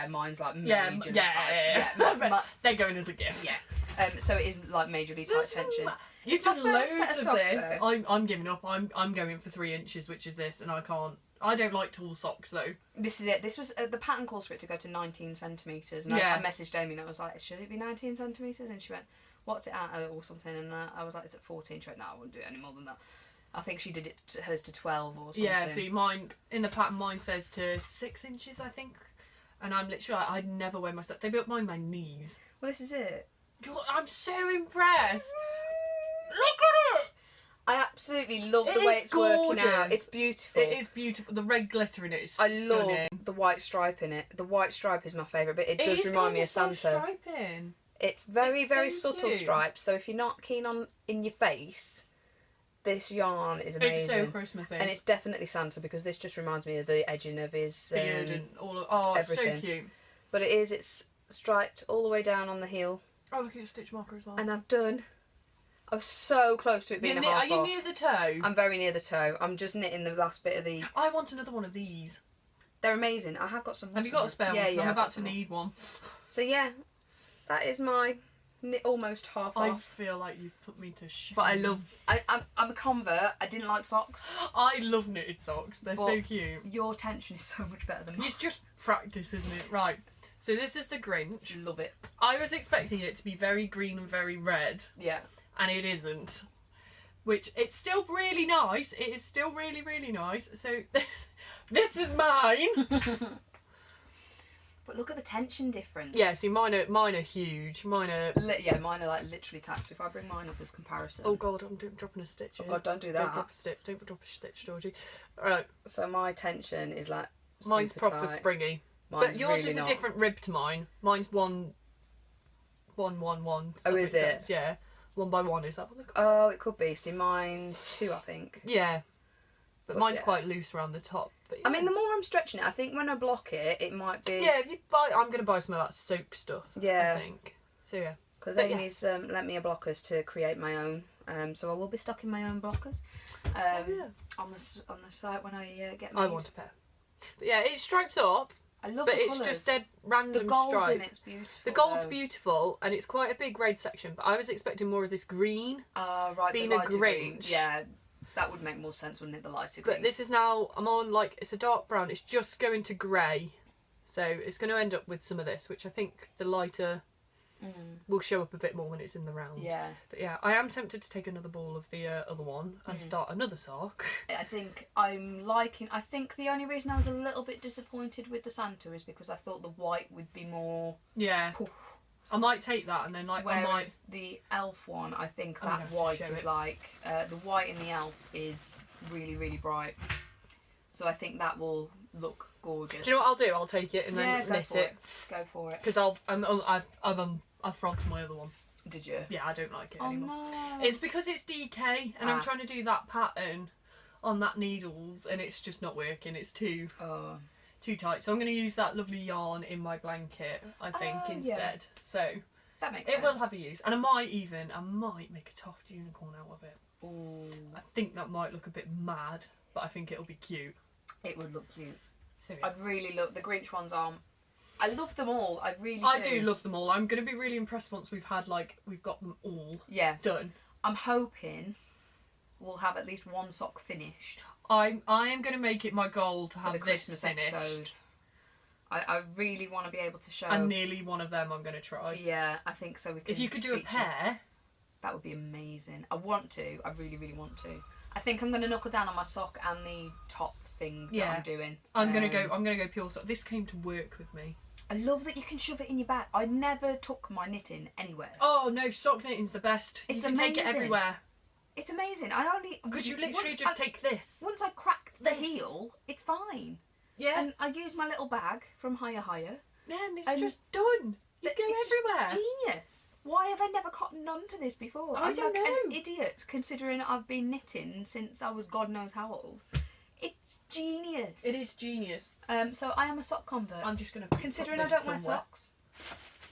mine's like majorly tight. Yeah. They're going as a gift. Yeah. So it is like majorly tight tension. You've done loads of sock, this. I'm giving up. I'm going for 3 inches, which is this, and I can't. I don't like tall socks though. This is it. This was the pattern calls for it to go to 19 centimetres, and I messaged Amy and I was like, should it be 19 centimetres? And she went, what's it at, or something? And I was like, it's at 14. She went, no, I wouldn't do it any more than that. I think she did hers to 12 or something. Yeah, see, mine in the pattern, mine says to 6 inches, I think, and I'm literally like, I'd never wear my socks. They built mine my knees. Well, this is it. God, I'm so impressed. Look at it. I absolutely love the way it's working out. It's beautiful. It is beautiful. The red glitter in it is stunning. I love stunning. the white stripe in it. The white stripe is my favourite, but it does remind me of Santa. Striping. It's very subtle cute. stripes, so if you're not keen on in your face, this yarn is amazing. It's so Christmassy. And it's definitely Santa because this just reminds me of the edging of his beard and all of everything. It's so cute. But it's striped all the way down on the heel. Oh, look at your stitch marker as well. And I was so close to it being a half off. Are you near the toe? I'm very near the toe. I'm just knitting the last bit of the... I want another one of these. They're amazing. I have got some. Have you got a spare one? Yeah, I'm about to need one. So yeah, that is my almost half off. I feel like you've put me to shame. But I love... I'm a convert. I didn't like socks. I love knitted socks. They're so cute. Your tension is so much better than mine. It's just practice, isn't it? Right. So this is the Grinch. Love it. I was expecting it to be very green and very red. Yeah. And it isn't. Which, it's still really nice. It is still really, really nice. So this is mine. But look at the tension difference. Yeah, see, mine are huge. Mine are like literally tight. So if I bring mine up as comparison. Oh God, I'm dropping a stitch. Oh God, don't do that. Don't drop a stitch. Don't drop a stitch, Georgie. Alright. So my tension is like mine's proper tight. springy. Mine's but yours really is not. a different rib to mine. Mine's 1, 1, 1, 1. Oh, is it? Sense? Yeah. 1 by 1, is that what they call it? Oh, it could be. See, mine's 2, I think. Yeah. But mine's quite loose around the top. But yeah. I mean, the more I'm stretching it, I think when I block it, it might be... Yeah, if you buy... I'm going to buy some of that soak stuff, yeah. I think. So, yeah. Because Amy's lent me a blockers to create my own. So I will be stocking my own blockers on the site when I get made. I want a pair. But yeah, it stripes up. I love but the it's colours. just dead random The gold stripe. in it's beautiful. The gold's beautiful, and it's quite a big red section. But I was expecting more of this green. Right. Being the a lighter Grinch. green. Yeah, that would make more sense, wouldn't it? The lighter green. But this is now, I'm on it's a dark brown. It's just going to grey, so it's going to end up with some of this, which I think the lighter will show up a bit more when it's in the round. Yeah. But yeah, I am tempted to take another ball of the other one and start another sock. I think I think the only reason I was a little bit disappointed with the Santa is because I thought the white would be more... Yeah. Poof. I might take that and then Whereas the elf one, I think that white is like... the white in the elf is really, really bright. So I think that will look gorgeous. Do you know what I'll do? I'll take it and then knit it. Go for it. Because I've frogged my other one. Did you? Yeah, I don't like it anymore. No. It's because it's DK and I'm trying to do that pattern on that needles and it's just not working. It's too tight. So I'm going to use that lovely yarn in my blanket, I think, instead. So that makes sense. It will have a use. And I might make a Toft unicorn out of it. Ooh. I think that might look a bit mad, but I think it'll be cute. It would look cute. So, yeah. I really love the Grinch ones. I love them all. I really do. I do love them all. I'm going to be really impressed once we've got them all done. I'm hoping we'll have at least one sock finished. I am going to make it my goal to have the this Christmas finished. episode. I really want to be able to show. And nearly one of them I'm going to try. Yeah, I think so. We can if you could do a pair, that would be amazing. I want to. I really, really want to. I think I'm going to knuckle down on my sock and the top thing that I'm doing. I'm going to go pure sock. This came to work with me. I love that you can shove it in your bag. I never took my knitting anywhere. Oh no, sock knitting's the best. It's you can amazing. take it everywhere. It's amazing. Because you literally just take this. Once I cracked the heel, it's fine. Yeah. And I use my little bag from Higher. Yeah, and it's just done. You go everywhere. Genius. Why have I never cottoned on to this before? I don't know. I'm an idiot, considering I've been knitting since I was God knows how old. It's genius. It is genius. So I am a sock convert. I'm just going to considering I don't wear socks.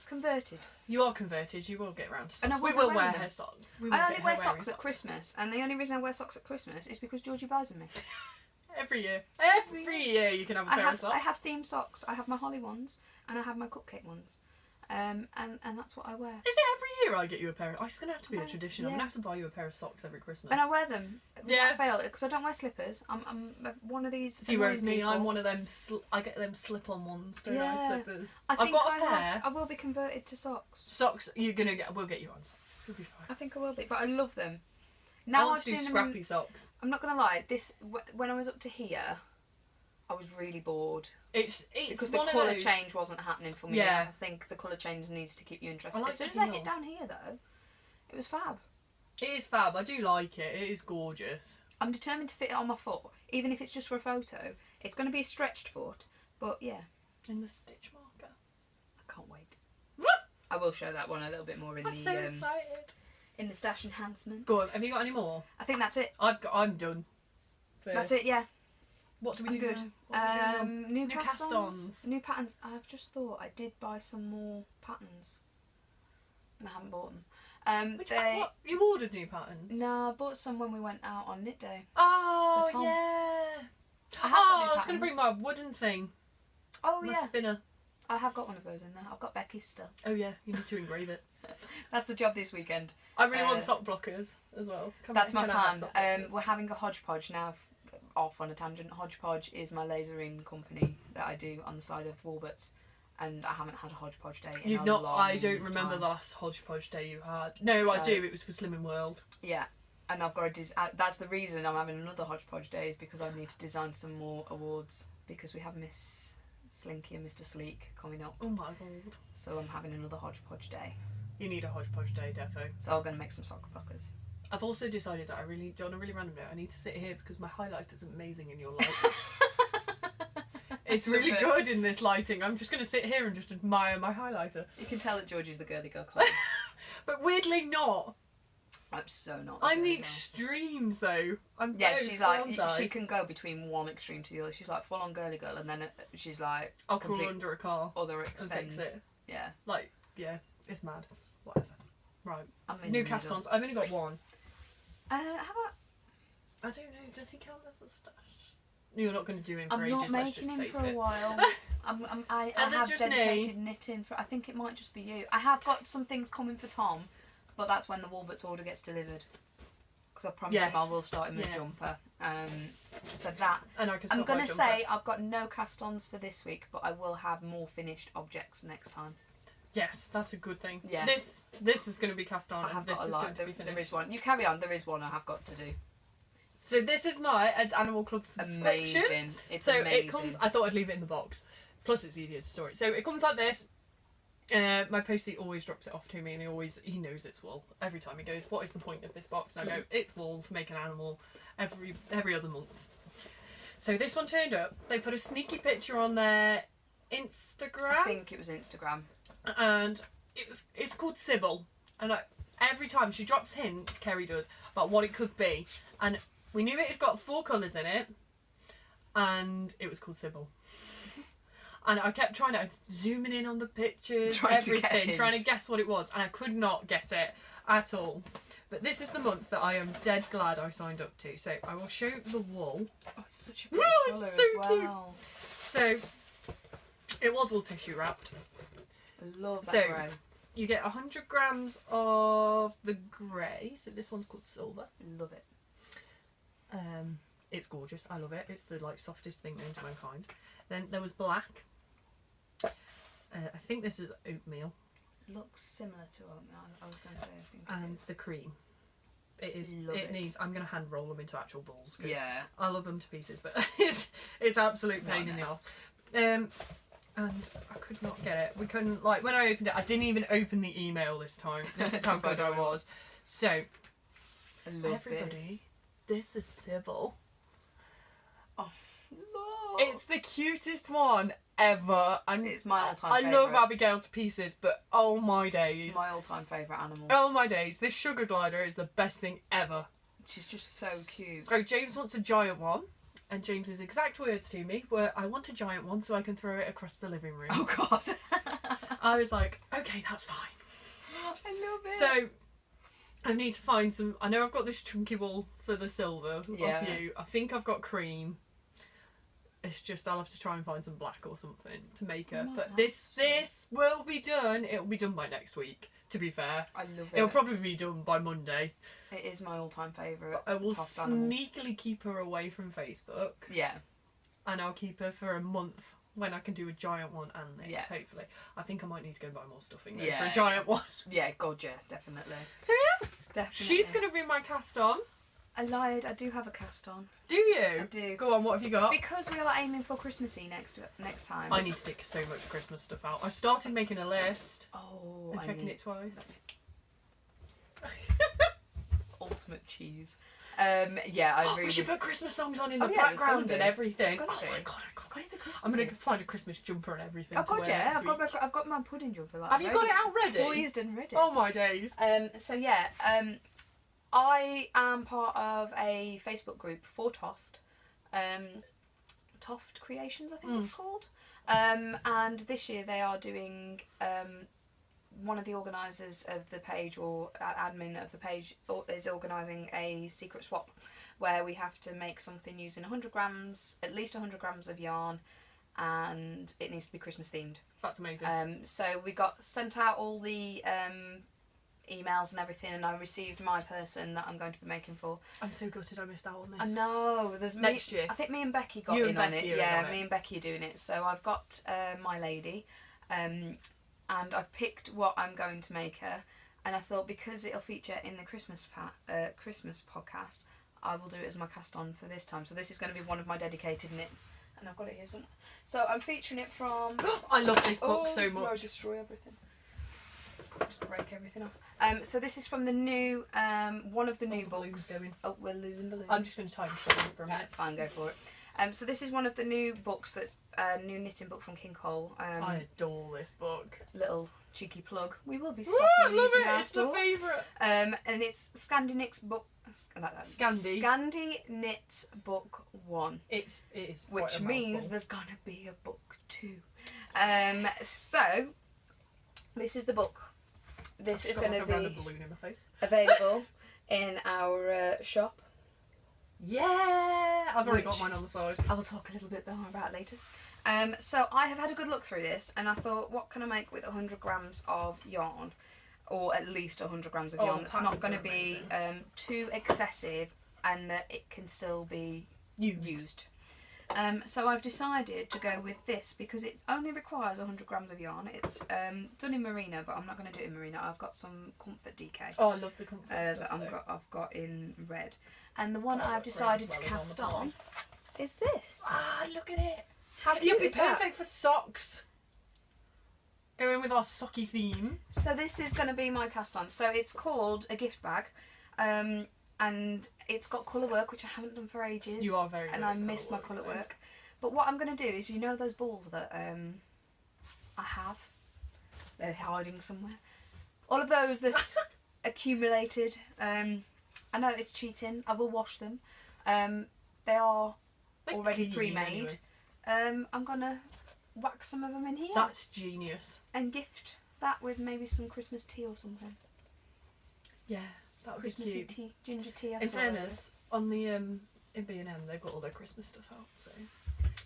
Converted. You are converted. You will get round to socks. And we will wear her socks. I only wear socks at Christmas, and the only reason I wear socks at Christmas is because Georgie buys them me. Every year you can have a pair of socks. I have themed socks. I have my holly ones, and I have my cupcake ones. And that's what I wear. Is it every year I get you a pair? It's going to have to be a tradition. Yeah. I'm going to have to buy you a pair of socks every Christmas. And I wear them. Yeah. I fail because I don't wear slippers. I'm one of these. See, whereas me, people. I'm one of them. I get them slip-on ones. Don't I? Slippers. I've got a pair. I will be converted to socks. Socks. We'll get you on socks. We'll be fine. I think I will be, but I love them. Now I've seen scrappy socks. I'm not gonna lie. When I was up to here, I was really bored. It's because the colour change wasn't happening for me. Yeah. I think the colour change needs to keep you interested. Like as soon as I hit down here, though, it was fab. It is fab. I do like it. It is gorgeous. I'm determined to fit it on my foot, even if it's just for a photo. It's going to be a stretched foot, but yeah. In the stitch marker. I can't wait. I will show that one a little bit more in I'm so excited. In the stash enhancement. Go on. Have you got any more? I think that's it. I'm done. That's it. Yeah. What do we do? Good. New cast-ons. New patterns. I've just thought I did buy some more patterns. And I haven't bought them. What? You ordered new patterns? No, I bought some when we went out on knit day. Oh yeah. I was going to bring my wooden thing. Oh my yeah. spinner. I have got one of those in there. I've got Becky's still. Oh yeah, you need to engrave it. That's the job this weekend. I really want sock blockers as well. That's my plan. We're having a hodgepodge now. Off on a tangent. Hodgepodge is my lasering company that I do on the side of Woolberts, and I haven't had a hodgepodge day in a long I don't remember time. the last hodgepodge day you had. No, I do. It was for Slimming World. Yeah, and I've got to that's the reason I'm having another hodgepodge day, is because I need to design some more awards, because we have Miss Slinky and Mr. Sleek coming up. Oh my god. So I'm having another hodgepodge day. You need a hodgepodge day, defo. So I'm going to make some sock blockers. I've also decided that on a really random note, I need to sit here because my highlighter's amazing in your lights. It's really good in this lighting. I'm just going to sit here and just admire my highlighter. You can tell that Georgie's the girly girl club. But weirdly not. I'm so not. I'm the extremes though. She's like, she can go between one extreme to the other. She's like full on girly girl, and then she's like, I'll crawl under a car. Other extend. And fix it. Yeah. It's mad. Whatever. Right. New cast-ons. I've only got one. How about? I don't know. Does he count as a stash? You're not going to do him for I'm ages. not making him for a while. I have dedicated knitting for. I think it might just be you. I have got some things coming for Tom, but that's when the Woolberts order gets delivered. Because I promised him I will start him a jumper. So that. And I'm going to say I've got no cast-ons for this week, but I will have more finished objects next time. Yes, that's a good thing. Yeah. This is going to be cast on. I have and got this a lot. Going to be finished. There is one. You carry on. There is one I have got to do. So this is my Ed's Animal Club subscription. Amazing. It's so amazing. It comes. I thought I'd leave it in the box. Plus, it's easier to store it. So it comes like this. My postie always drops it off to me, and he knows it's wool. Every time he goes, "What is the point of this box?" And I go, "It's wool to make an animal every other month." So this one turned up. They put a sneaky picture on their Instagram. I think it was Instagram. And it's called Sybil, and every time she drops hints, Kerry does, about what it could be, and we knew it had got 4 colours in it, and it was called Sybil. And I kept trying to zooming in on the pictures, trying to guess what it was, and I could not get it at all. But this is the month that I am dead glad I signed up to. So I will show the wool. Oh, it's such a pretty colour as well. So it was all tissue wrapped. I love that So, grey. You get 100 grams of the grey. So this one's called silver. Love it. It's gorgeous. I love it. It's the like softest thing known to mankind. Then there was black. I think this is oatmeal. Looks similar to oatmeal. I was going to say I think. And the cream. It is. Love it. Needs. I'm going to hand roll them into actual balls. Cause Yeah. I love them to pieces, but it's absolute pain in the arse. And I could not get it. We couldn't, like, when I opened it, I didn't even open the email this time. This is how good I was. So, I love everybody, this is Sybil. Oh, look. It's the cutest one ever. And It's my all-time I favourite. love Abigail to pieces, but oh my days. My all-time favourite animal. Oh my days. This sugar glider is the best thing ever. She's just so cute. So James wants a giant one. And James's exact words to me were, I want a giant one so I can throw it across the living room. Oh, God. I was like, okay, that's fine. I love it. So, I need to find some... I know I've got this chunky ball for the silver Yeah. off you. I think I've got cream. It's just I'll have to try and find some black or something to make her. But this will be done. It'll be done by next week, to be fair. I love it. It'll probably be done by Monday. It is my all-time favourite. I will Toft animal. sneakily keep her away from Facebook. Yeah. And I'll keep her for a month when I can do a giant one and this, Yeah. hopefully. I think I might need to go buy more stuffing though, Yeah, for a giant one. Yeah, God, yeah, definitely. So yeah, Definitely. she's going to be my cast on. I lied, I do have a cast on. Do you? I do. Go on, what have you got? Because we are aiming for Christmassy next time. I need to take so much Christmas stuff out. I started making a list Oh, and I checking need it twice. ultimate cheese. Yeah, I really... We should put Christmas songs on in Oh, the yeah, there's gotta background be. and everything. There's gotta Oh be. my god, It's gotta be I'm going to Christmassy. find a Christmas jumper and everything Oh, to God, wear yeah, next I've got week. my pudding jumper. Like, Have you got it out ready? Poised and ready. Oh my days. So yeah, I am part of a Facebook group for Toft. Toft Creations, I think it's called. And this year they are doing one of the organisers of the page, or admin of the page, is organising a secret swap where we have to make something using 100 grams, at least 100 grams of yarn, and it needs to be Christmas themed. That's amazing. So we got sent out all the emails and everything, and I received my person that I'm going to be making for. I'm so gutted I missed out on this. I know. There's Next year. I think me and Becky got You in and on Becky it. are in Yeah, on it. me and Becky are doing it. So I've got my lady, and I've picked what I'm going to make her. And I thought because it'll feature in the Christmas podcast, I will do it as my cast on for this time. So this is going to be one of my dedicated knits, and I've got it here somewhere. So I'm featuring it from. I love this book so I much. destroy everything. Just break everything off. So this is from the new one of the new the balloon's books. going. Oh, we're losing balloons. I'm just going to time it for a minute. That's fine, go for it. So this is one of the new books, that's a new knitting book from King Cole. I adore this book. Little cheeky plug. We will be Woo, stocking I love these in it. our It's my store. favourite. And it's Scandi Knits book. Scandi. Scandi Knits book 1. It is. Which quite a means mouthful. there's gonna be a book 2. So this is the book. This is Got going like to a random be balloon in my face. available in our shop. Yeah, I've already got mine on the side. I will talk a little bit more about later. So I have had a good look through this, and I thought, what can I make with 100 grams of yarn, or at least 100 grams of yarn? That's not going to be too excessive, and that it can still be used. So I've decided to go with this because it only requires 100 grams of yarn. It's done in merino, but I'm not going to do it in merino. I've got some comfort DK. Oh, I love the comfort That stuff. I've got in red, and the one Oh, I've that's decided to really well cast on the on is this. Ah, look at it. How You'd cute be is that? perfect for socks. Going with our socky theme. So this is going to be my cast on. So it's called a gift bag, and it's got colour work, which I haven't done for ages. You are very good and at I miss my colour colour work, work. But what I'm going to do is, you know those balls that I have? They're hiding somewhere. All of those that's accumulated. I know it's cheating. I will wash them. They are They're already clean pre-made. anyway. I'm going to whack some of them in here That's genius. and gift that with maybe some Christmas tea or something. Yeah, that would be Christmassy cute. tea, ginger tea. I In saw fairness, on the in B&M they've got all their Christmas stuff out. So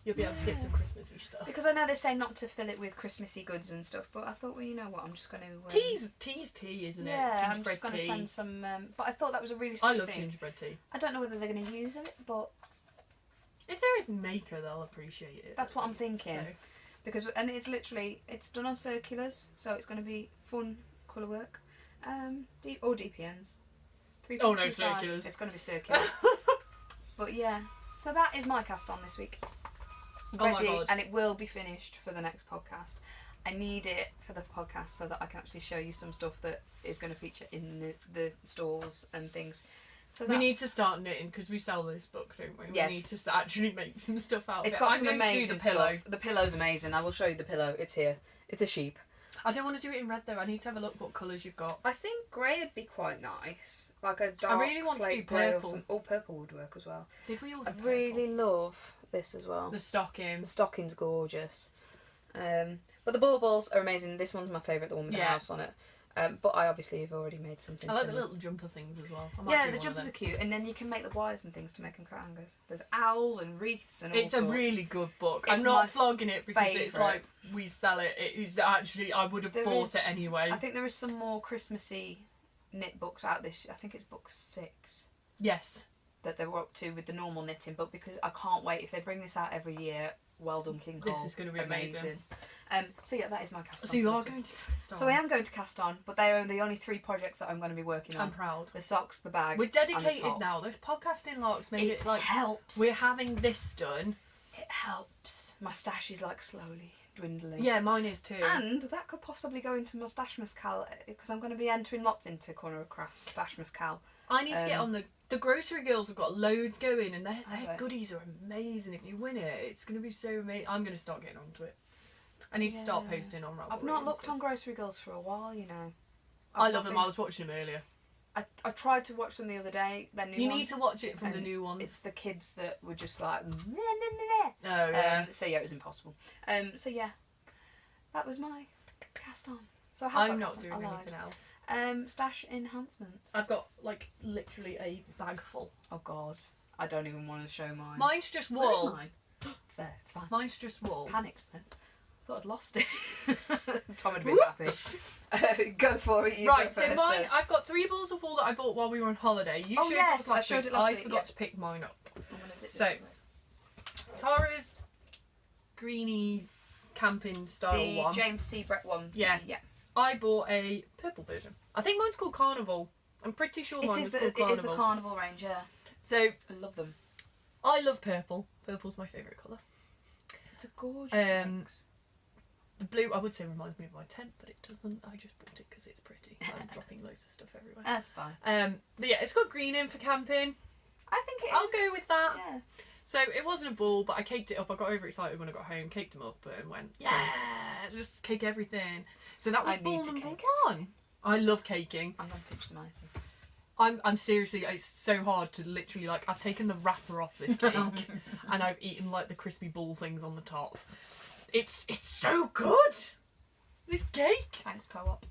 you'll be able to get some Christmassy stuff. Because I know they say not to fill it with Christmassy goods and stuff, but I thought, well, you know what, I'm just going to... Tea's tea, isn't it? Yeah, I'm Gingerbread just going to tea. send some... but I thought that was a really sweet I love thing. gingerbread tea. I don't know whether they're going to use it, but... If they're a maker, they'll appreciate it. That's what I'm thinking. So. Because, and it's literally, it's done on circulars, so it's going to be fun colour work. Or DPNs. 3.25. Oh no, circulars. It's going to be circulars. But yeah, so that is my cast on this week. Ready, Oh my God. and it will be finished for the next podcast. I need it for the podcast so that I can actually show you some stuff that is going to feature in the stalls and things. So we need to start knitting because we sell this book, don't we? Yes. We need to actually make some stuff out of It's it. got I'm some going amazing to do the pillow. stuff. The pillow's amazing. I will show you the pillow. It's here. It's a sheep. I don't want to do it in red though. I need to have a look what colours you've got. I think grey would be quite nice. Like a dark really want to slate do grey or purple. some... Oh, purple would work as well. Did we all? I really love this as well. The stocking. The stocking's gorgeous. But the baubles are amazing. This one's my favourite, the one with the house on it. But I obviously have already made something I like similar. the little jumper things as well. I might Yeah, do the one of jumpers them. are cute, and then you can make the wires and things to make them hangers. There's owls and wreaths and all It's sorts. a really good book. It's I'm not my flogging it because it's favourite. like we sell it. It is actually, I would have There bought is- it anyway. I think there is some more Christmassy knit books out this. I think it's book 6 Yes. that they were up to with the normal knitting. But because I can't wait if they bring this out every year. Well done, King Cole. This is going to be amazing. So yeah, that is my cast on. So you for are this week. going to cast on. So I am going to cast on, but they are the only 3 projects that I'm going to be working on. I'm proud. The socks, the bag, We're and the dedicated top. now. Those podcasting larks made it like helps. we're having this done. It helps. My stash is like slowly dwindling. Yeah, mine is too. And that could possibly go into my stash mescal because I'm going to be entering lots into Corner of Crass stash mescal. I need to get on the grocery girls have got loads going and their they? goodies are amazing. If you win it, it's going to be so amazing. I'm going to start getting onto it. I need to start posting on Ravelry. I've not and looked stuff. on Grocery Girls for a while, you know. I love them. I was watching them earlier. I tried to watch them the other day. Their new You one, need to watch it from the and new ones. It's the kids that were just like... Oh yeah. So yeah, it was impossible. So yeah, that was my cast on. So I have I'm got not cast doing on. I anything else. lied. Stash enhancements. I've got like literally a bag full. Oh god, I don't even want to show mine. Mine's just Where is wool. mine? It's there. It's fine. Mine's just wool. Panicked then. Thought I'd lost it. Tom would be happy. Go for it. You Right, go so first, mine, then. I've got 3 balls of wool that I bought while we were on holiday. You showed yes, yours last I showed week. it last I week, forgot yeah. to pick mine up. I'm gonna zip So, this away. Tara's greeny camping style The one. James C. Brett one. Yeah. Yeah. I bought a purple version. I think mine's called Carnival. I'm pretty sure mine was called It Carnival. is the Carnival range. Yeah. So I love them. I love purple. Purple's my favourite colour. It's a gorgeous. mix. The blue, I would say, reminds me of my tent, but it doesn't. I just bought it because it's pretty. I'm dropping loads of stuff everywhere. That's fine. But yeah, it's got green in for camping. I think it I'll is. go with that. Yeah. So it wasn't a ball, but I caked it up. I got overexcited when I got home, caked them up, and went, yeah, just cake everything. So that was I need ball to number cake 1. I love caking. I'm gonna pinch some icing. I'm seriously, it's so hard to literally, like, I've taken the wrapper off this cake and I've eaten like the crispy ball things on the top. It's so good. This cake. Thanks, Co-op.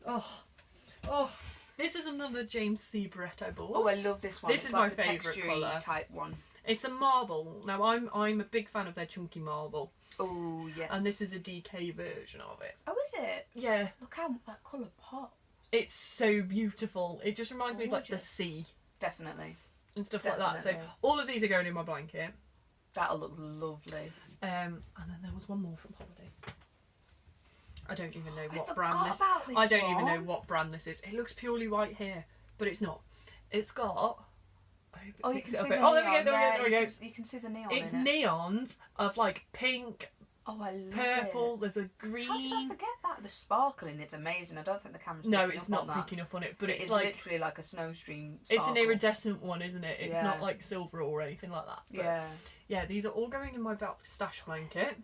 Oh, this is another James C. Brett I bought. Oh, I love this one. This It's is like my a favourite textury colour. type one. It's a marble. Now I'm a big fan of their chunky marble, Oh yes. and this is a DK version of it. Oh, is it? Yeah, Look how that colour pops. it's so beautiful. It just reminds me of like the Gorgeous. sea Definitely. and stuff like that. So Definitely. all of these are going in my blanket. That'll look lovely. And then there was one more from holiday. I don't even know I what forgot brand this. about this I don't even know one. what brand this is. It looks purely white here, but it's not. It's got. I hope it Oh, you picks can it see up. the Oh, neon. there we go. There we go. You can see the neon It's in it. neons of like pink, Oh, I love purple. it. There's a How did I green. forget that? The sparkling, it's amazing. I don't think the camera's No, picking it's up not on that. picking up on it, but It it's is like literally like a snow stream it's sparkle. an iridescent one, isn't it? It's Yeah. not like silver or anything like that. But Yeah. yeah, these are all going in my stash blanket.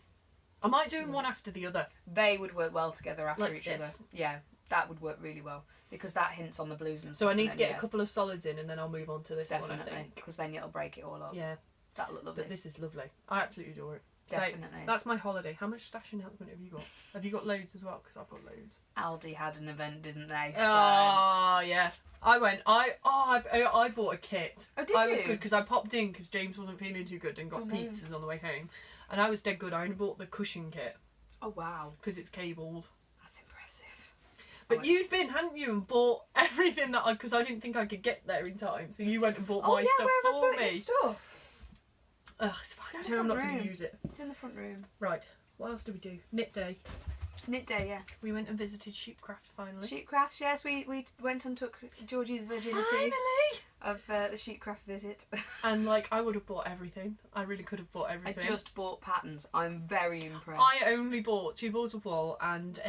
I might do them one after the other. They would work well together after Like each this. other. Yeah, that would work really well because that hints on the blues and So stuff. I need to and get then, a couple of solids in, and then I'll move on to this one. I definitely think. because then it'll break it all up. Yeah, That'll look lovely. but this is lovely. I absolutely adore it. Definitely. So that's my holiday. How much stash enhancement have you got? Have you got loads as well? Because I've got loads. Aldi had an event, didn't they? Oh, yeah. I went. I bought a kit. Oh, did I you? was good because I popped in because James wasn't feeling too good and got pizzas on the way home. And I was dead good. I only bought the cushion kit. Oh, wow. Because it's cabled. That's impressive. But you'd been, hadn't you, and bought everything that because I didn't think I could get there in time. So you went and bought my stuff where have for I put me. your stuff? Ugh, it's fine. It's in the I'm not front going to room. use it. It's in the front room. Right. What else did we do? Knit day. Knit day, yeah. We went and visited Sheepcraft finally. Sheepcraft, yes. We went and took Georgie's virginity Finally! of the Sheepcraft visit. And I would have bought everything. I really could have bought everything. I just bought patterns. I'm very impressed. I only bought 2 balls of wool and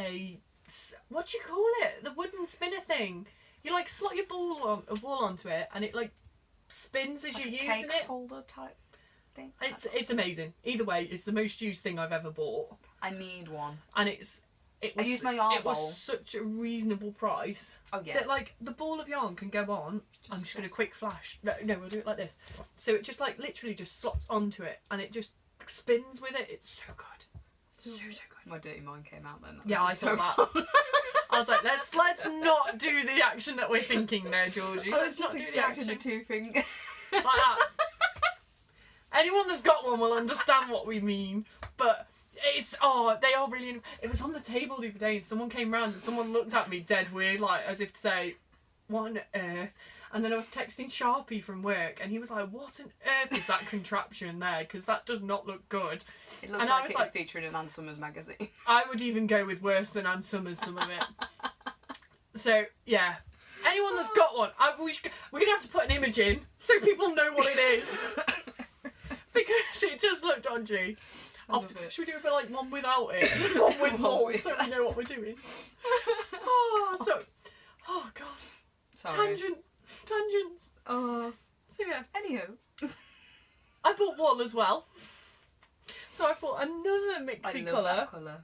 what do you call it? The wooden spinner thing. You slot your ball of wool onto it and it spins as you're using cake it. holder type thing. It's amazing. Either way, it's the most used thing I've ever bought. I need one. And I used my yarn It bowl. was such a reasonable price. Oh yeah. That the ball of yarn can go on. I'm just going to quick flash. No, we'll do it like this. So it just literally just slots onto it and it just spins with it. It's so good. So good. My dirty mind came out then. Yeah, I thought that. I was like, let's not do the action that we're thinking there, Georgie. I was Let's not just do the expecting action the 2 fingers. like that. Anyone that's got one will understand what we mean. But they are really. It was on the table the other day, and someone came round and someone looked at me dead weird, as if to say, "What on earth?" And then I was texting Sharpie from work, and he was like, "What on earth is that contraption there? Because that does not look good." It looks And like I was it would feature in an Ann Summers magazine. I would even go with worse than Ann Summers, some of it. So, yeah. Anyone that's got one, we're going to have to put an image in so people know what it is. Because it just looked dodgy. Should we do a bit one without it? One with more, so we know what we're doing. Oh, God. Sorry. Tangents. Oh. So, yeah. Anywho. I bought wool as well. So I bought another mixie colour. That colour.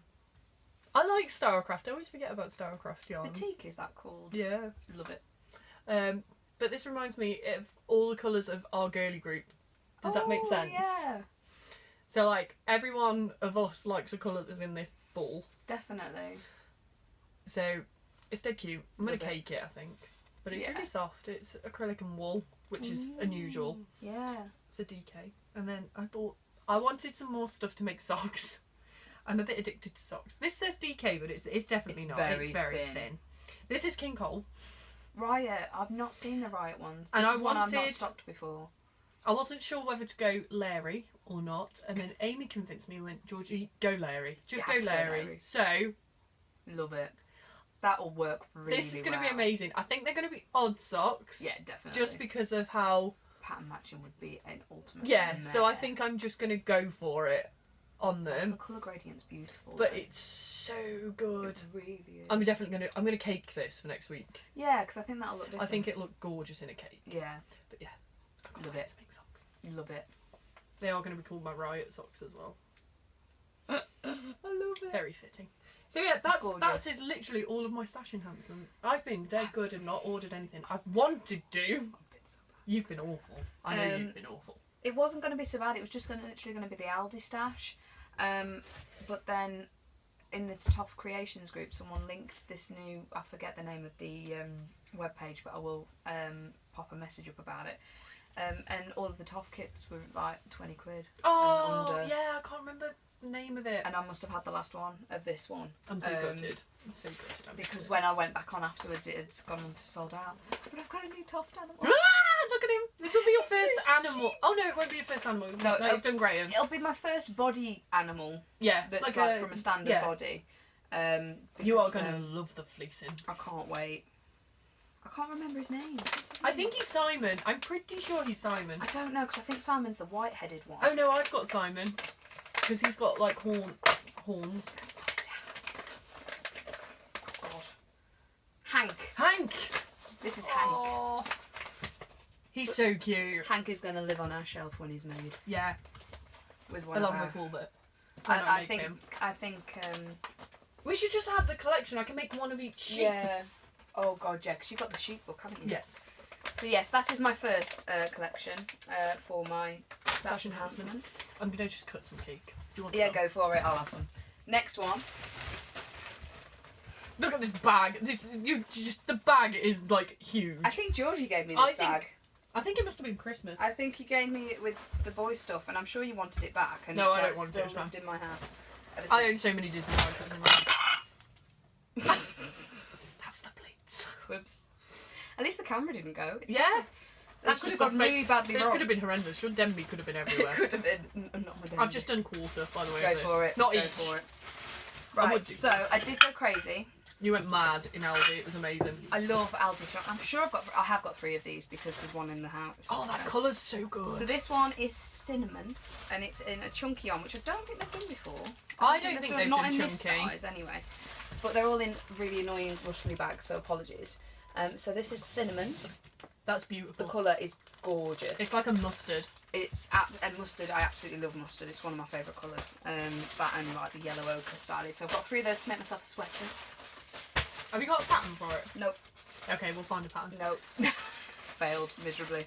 I like Starcraft. I always forget about Starcraft yarns. Batik is that called? Yeah. Love it. But this reminds me of all the colours of our girly group. Does that make sense? Yeah. So every one of us likes a colour that's in this ball. Definitely. So it's dead cute. I'm going Love to it. cake it, I think. But it's Yeah. really soft. It's acrylic and wool, which is unusual. Yeah. It's a DK. And then I wanted some more stuff to make socks. I'm a bit addicted to socks. This says DK, but it's definitely not. It's very thin. This is King Cole. Riot. I've not seen the Riot ones. And This is one I've not stocked before. I wasn't sure whether to go Larry or not, and then Amy convinced me and went, Georgie, go Larry. Just go Larry. So, love it. That'll work really well. This is going to be amazing. I think they're going to be odd socks. Yeah, definitely. Just because of how... Pattern matching would be an ultimate. Yeah, so I think I'm just going to go for it on them. The colour gradient's beautiful. But it's so good. It really is. I'm definitely going to cake this for next week. Yeah, because I think that'll look different. I think it looked gorgeous in a cake. Yeah. But yeah. Love it. To make socks. Love it. They are going to be called my Riot socks as well. I love it. Very fitting. So yeah, that is literally all of my stash enhancement. I've been dead good and not ordered anything. I've wanted to. You've been awful. I know you've been awful. It wasn't going to be so bad. It was just literally going to be the Aldi stash. But then in the Toft Creations group, someone linked this new, I forget the name of the webpage, but I will pop a message up about it. And all of the Toft kits were like 20 quid. Oh, and under. Yeah, I can't remember the name of it. And I must have had the last one of this one. I'm so gutted. I'm so gutted. Because when I went back on afterwards, it had gone on to sold out. But I've got a new Toft animal. Look at him. This will be your first animal. Oh no, it won't be your first animal. No, you've done Graham. It'll be my first body animal. Yeah, that's like from a standard body. You are going to love the fleecing. I can't wait. I can't remember his name. I think he's Simon. I'm pretty sure he's Simon. I don't know, because I think Simon's the white-headed one. Oh no, I've got Simon. Because he's got like horns. God. Hank. This is Hank. Oh, he's so cute. Hank is going to live on our shelf when he's made. Yeah. With one along of our... with Woolbert. I think. We should just have the collection. I can make one of each sheep. Yeah. Oh God, yeah, because you've got the sheep book, haven't you? Yes. So yes, that is my first collection for my stash enhancement. I'm going to just cut some cake. Do you want Yeah, some? go for it. I'll have some. Next one. Look at this bag. The bag is like huge. I think Georgie gave me this bag. I think it must have been Christmas. I think he gave me it with the boy stuff, and I'm sure you wanted it back. And No, it's I like don't want still it lived in my house. I own so many Disney bags. That's the plates. Whoops. At least the camera didn't go. It's Yeah. fine. That could have gone really badly This wrong. could have been horrendous. Your Denby could have been everywhere. It could have been. Not my Denby. I've just done quarter, by the way. Go for it. Not go each. for it. I Right, would do so I did go crazy. You went mad in Aldi. It was amazing. I love Aldi shop. I'm sure I have got 3 of these because there's one in the house. Oh, that colour's so good. So this one is cinnamon, and it's in a chunky on, which I don't think they've done before. I don't think they've not done in chunky. this size anyway. But they're all in really annoying rustly bags, so apologies. So this is cinnamon. That's The beautiful. colour is gorgeous. It's like a mustard. It's and mustard. I absolutely love mustard. It's one of my favourite colours. That and like the yellow ochre style. So I've got 3 of those to make myself a sweater. Have you got a pattern for it? Nope. Okay, we'll find a pattern. Nope. Failed miserably.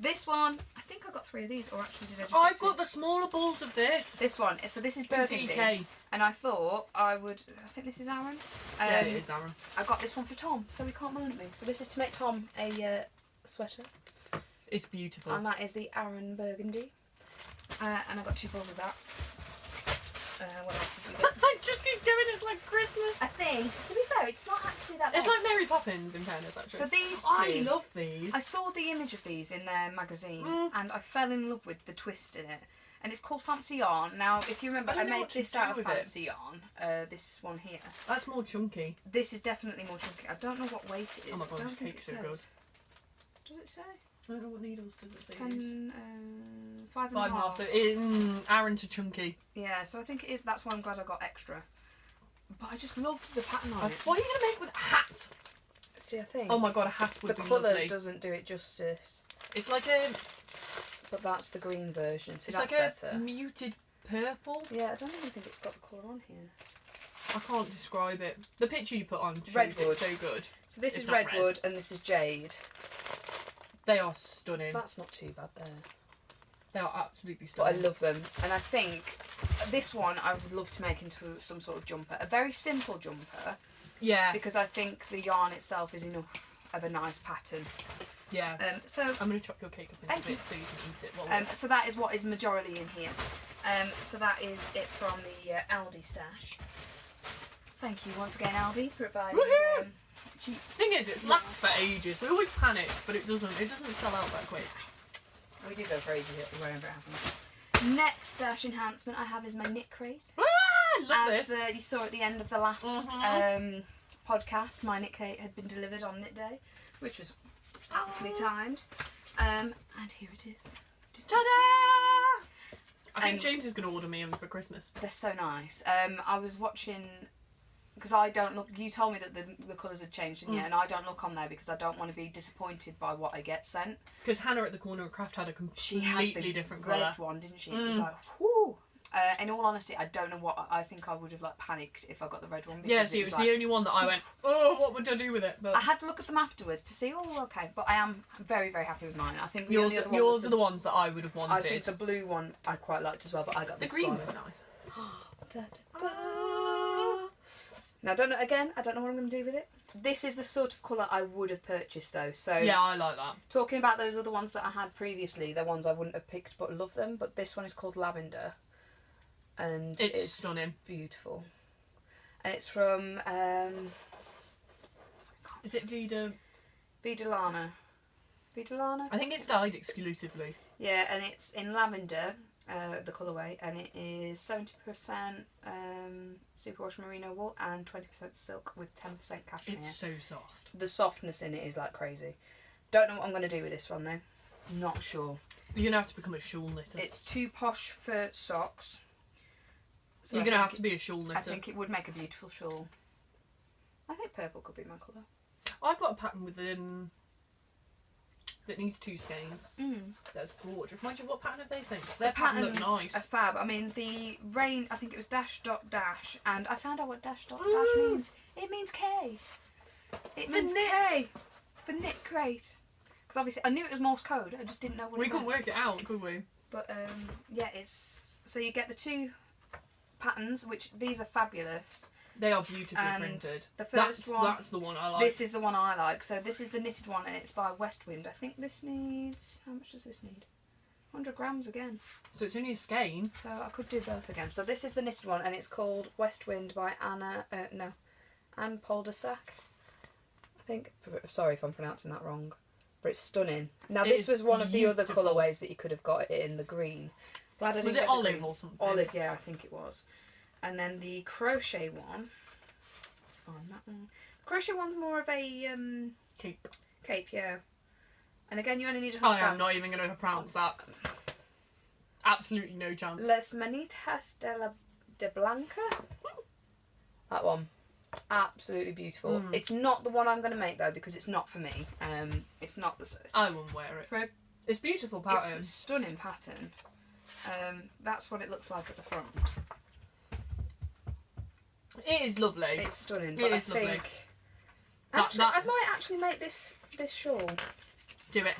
This one, I think I got 3 of these, or actually did I just? Oh, get I've 2? got the smaller balls of this. This one. So this is burgundy. DK. And I thought I would. I think this is Aaron. Yeah, it is Aaron. I got this one for Tom, so he can't moan at me. So this is to make Tom a sweater, It's beautiful. and that is the Aaron burgundy. And I got 2 balls of that. What else did we get? It just keeps going. It's like Christmas. I think, to be fair, it's not actually that bad. It's like Mary Poppins in fairness, actually. So these 2, I love these. I saw the image of these in their magazine, and I fell in love with the twist in it. And it's called Fancy Yarn. Now, if you remember, I I don't know made what to this do out of with it. Fancy Yarn. This one here. That's more chunky. This is definitely more chunky. I don't know what weight it is. Oh my god, I this don't think cake's it so good. says. Does it say? I don't know what needles does it say. 10, 5 and 5 a and a half. half. So Aaron to chunky. Yeah, so I think it is. That's why I'm glad I got extra. But I just love the pattern on it. What are you going to make with a hat? See, I think Oh my god, a hat would the be colour lovely. doesn't do it justice. It's like a But that's the green version, so it's that's like better. a muted purple. Yeah, I don't even think it's got the colour on here. I can't describe it. The picture you put on shows Redwood. it so good. So this It's is not red. redwood and this is jade. They are stunning. That's not too bad there. They are absolutely But I stunning. love them. And I think this one I would love to make into some sort of jumper. A very simple jumper, Yeah. because I think the yarn itself is enough of a nice pattern. Yeah. So I'm going to chop your cake up into Thank you. bits so you can eat it. While so that is what is majority in here. So that is it from the Aldi stash. Thank you once again, Aldi, for providing Woohoo! cheap. thing is, it lasts for ages. We always panic, but it doesn't. It doesn't sell out that quick. We do go crazy wherever it happens. Next stash enhancement I have is my knit crate. Ah, I love As this. you saw at the end of the last Mhm. podcast, my knit crate had been delivered on knit day, which was aptly timed. And here it is. Ta-da! I think And- James is going to order me them for Christmas. They're so nice. I was watching, because I don't look, you told me that the colours had changed, didn't you? And I don't look on there because I don't want to be disappointed by what I get sent. Because Hannah at the Corner of Craft had a She had the completely different red colour. one, didn't she? It was like, whoo! In all honesty, I don't know what, I think I would have like panicked if I got the red one. Yeah, because see, it was like, the only one that I went, oh, what would I do with it? But I had to look at them afterwards to see, oh, okay. But I am very, very happy with mine. I think the yours, only other one yours was are the ones that I would have wanted. I think the blue one I quite liked as well, but I got the this green one. was nice. Da, da, da. Now, I don't know what I'm going to do with it. This is the sort of colour I would have purchased though. So Yeah, I like that. talking about those other ones that I had previously, the ones I wouldn't have picked but love them. But this one is called Lavender, and It's stunning. beautiful. And it's from Is it Vida? Vidalana. Vidalana? I think it's dyed exclusively. Yeah, and it's in lavender, the colourway, and it is 70% superwash merino wool and 20% silk with 10% cashmere. It's so soft. The softness in it is like crazy. Don't know what I'm going to do with this one though. Not sure. You're going to have to become a shawl knitter. It's too posh for socks. So You're I going to think have to be a shawl knitter. I think it would make a beautiful shawl. I think purple could be my colour. I've got a pattern with that needs 2 skeins. Mm. That's gorgeous. Mind you, what pattern have they sent? Because The their pattern patterns look nice. are fab. I mean, the rain, I think it was dash dot dash, and I found out what dash dot dash means. It means K. It means knit. K. For knit crate. Because obviously, I knew it was Morse code, I just didn't know what We it couldn't meant. work it out, could we? But yeah, it's so you get the 2 patterns, which these are fabulous. They are beautifully And printed. the first one, that's the one I like. This is the one I like. So this is the knitted one, and it's by Westwind. I think this needs, how much does this need? 100 grams again. So it's only a skein. So I could do both again. So this is the knitted one, and it's called Westwind by Anne Poldersack. I think. Sorry if I'm pronouncing that wrong, but it's stunning. Now this was one of the other colourways that you could have got it in, the green. Glad I didn't Was get it the olive green. or something? Olive, yeah, I think it was. And then the crochet one. Let's find that one. The crochet one's more of a cape, yeah. And again, you only need 100 I am grams. not even going to pronounce that. Absolutely no chance. Les Manitas de Blanca. That one. Absolutely beautiful. It's not the one I'm going to make though, because it's not for me. It's not the. I wouldn't wear it. It's beautiful pattern. It's a stunning pattern. That's what it looks like at the front. It is lovely. It's stunning. It But is lovely. think actually, I might actually make this shawl. Do it.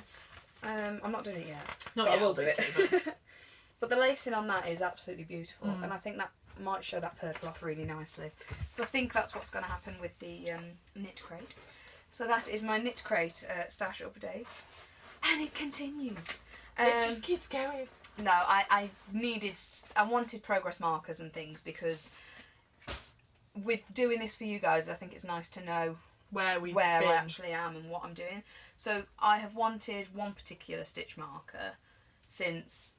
I'm not doing it yet. Not but yet, I will do it. obviously, But the lacing on that is absolutely beautiful, and I think that might show that purple off really nicely. So I think that's what's going to happen with the knit crate. So that is my knit crate stash update, and it continues. It just keeps going. No, I wanted progress markers and things, because with doing this for you guys, I think it's nice to know where I actually am and what I'm doing. So I have wanted one particular stitch marker since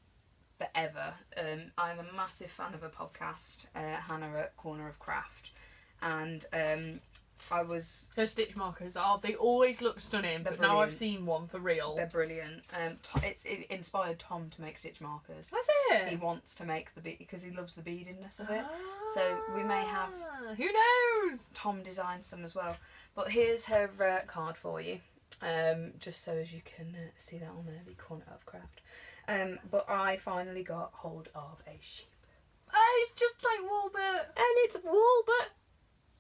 forever. I'm a massive fan of a podcast, Hannah at Corner of Craft, and her stitch markers they always look stunning, but now I've seen one for real. They're brilliant. It inspired Tom to make stitch markers. That's it. He wants to make the bead because he loves the beadiness of it. So we may have. Who knows? Tom designed some as well. But here's her card for you, just so as you can see that on there, the Corner of Craft. But I finally got hold of a sheep. It's just like Woolbert. And it's Woolbert.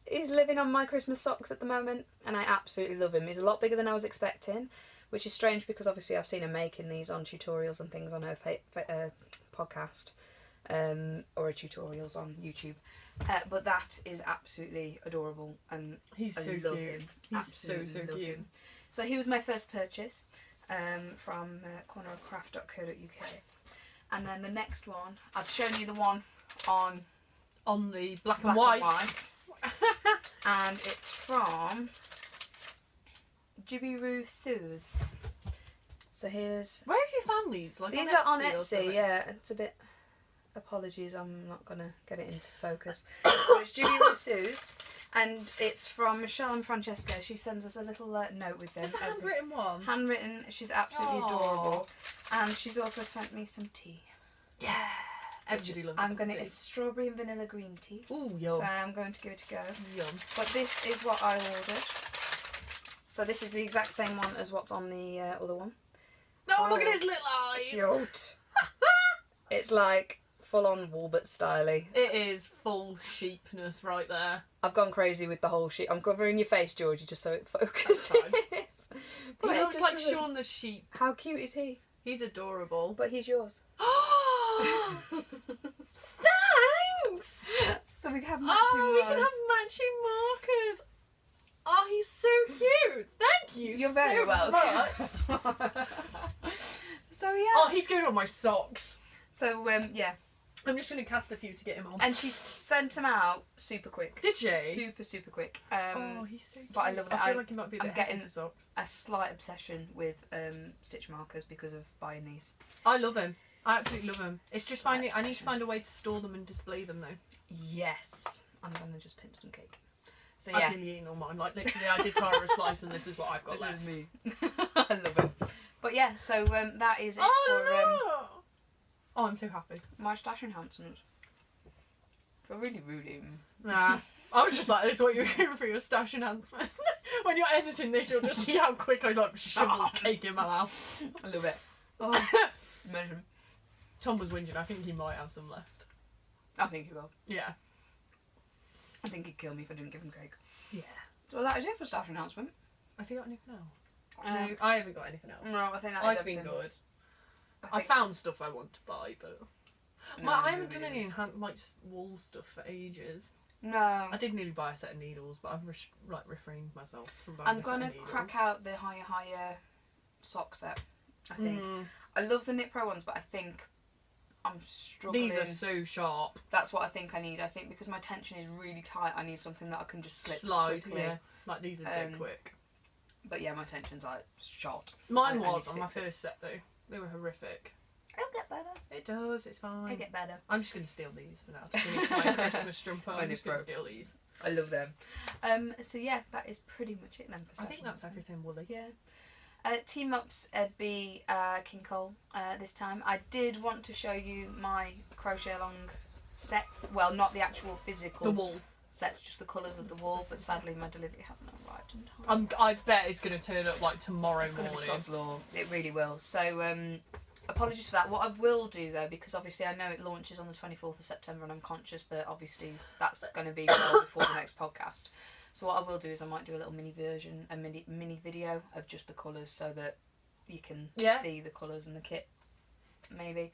He's living on my Christmas socks at the moment, and I absolutely love him. He's a lot bigger than I was expecting, which is strange because obviously I've seen her making these on tutorials and things on her podcast, or tutorials on YouTube. But that is absolutely adorable, and he's so love cute. him. He's Absolutely so love cute. him. So he was my first purchase from cornerofcraft.co.uk, and then the next one I've shown you the one on the black and white. And it's from Jibby Soothe. So here's. Where have you found these? Like these are on Etsy. Yeah, it's a bit. Apologies, I'm not gonna get it into focus. So it's Jibby Soothe, and it's from Michelle and Francesca. She sends us a little note with them. It's a handwritten one. Handwritten. She's absolutely adorable, and she's also sent me some tea. Yeah. Everybody loves It's strawberry and vanilla green tea. Ooh, yum. So I'm going to give it a go. Yum. But this is what I ordered. So this is the exact same one as what's on the other one. No, look at his little eyes. Cute. It's like full on Woolbert style-y. It is full sheepness right there. I've gone crazy with the whole sheep. I'm covering your face, Georgie, just so it focuses. He looks like Shaun the sheep. How cute is he? He's adorable. But he's yours. Thanks! So we can have matching we can have matching markers. Oh, he's so cute. Thank you. You're very welcome. So yeah. Oh, he's going on my socks. So yeah. I'm just going to cast a few to get him on. And she sent them out super quick. Did she? Super quick. Oh, he's so cute. But I love it. I feel like he might be a bit heavy for socks. A slight obsession with stitch markers because of buying these. I love him. I absolutely love them. It's just I need to find a way to store them and display them though. Yes. I'm going to just pinch some cake. So yeah. I've been eating all mine. Like literally I did Tara a slice and this is what I've got left. This is me. I love it. But yeah, so that is it Oh, I'm so happy. my stash enhancements. For really. Nah. I was just like, this is what you're doing for your stash enhancement. When you're editing this, you'll just see how quick I like shovel cake in my mouth. I love it. Oh. Imagine. Tom was whinging. I think he might have some left. I think he will. Yeah. I think he'd kill me if I didn't give him cake. Yeah. So that is it for stash enhancement. Have you got anything else? No, I haven't got anything else. No, I think that is I've everything. been good. I found stuff I want to buy, but I haven't done any just wool stuff for ages. No. I did nearly buy a set of needles, but I've refrained myself from buying I'm going to crack out the higher sock set, I think. I love the Knit Pro ones, but I think I'm struggling. These are so sharp. That's what I think I need. I think because my tension is really tight, I need something that I can just slide quickly. Yeah. Like these are dead quick. But yeah, my tension's like shot. Mine was on my first set though. They were horrific. It'll get better. It does, it's fine. It'll get better. I'm just going to steal these for now to finish my Christmas jumper. I'm just going to steal these. I love them. So yeah, that is pretty much it then for I think that's everything woolly. Yeah. Team ups, it'd be King Cole this time. I did want to show you my crochet along sets. Well, not the actual physical. The wool. Sets, just the colours of the wool, but sadly my delivery hasn't arrived in time. I bet it's going to turn up like tomorrow morning. It's going to be sod's law. It really will. So apologies for that. What I will do though, because obviously I know it launches on the 24th of September and I'm conscious that obviously that's going to be well before the next podcast. So what I will do is I might do a little mini video of just the colours so that you can see the colours and the kit maybe,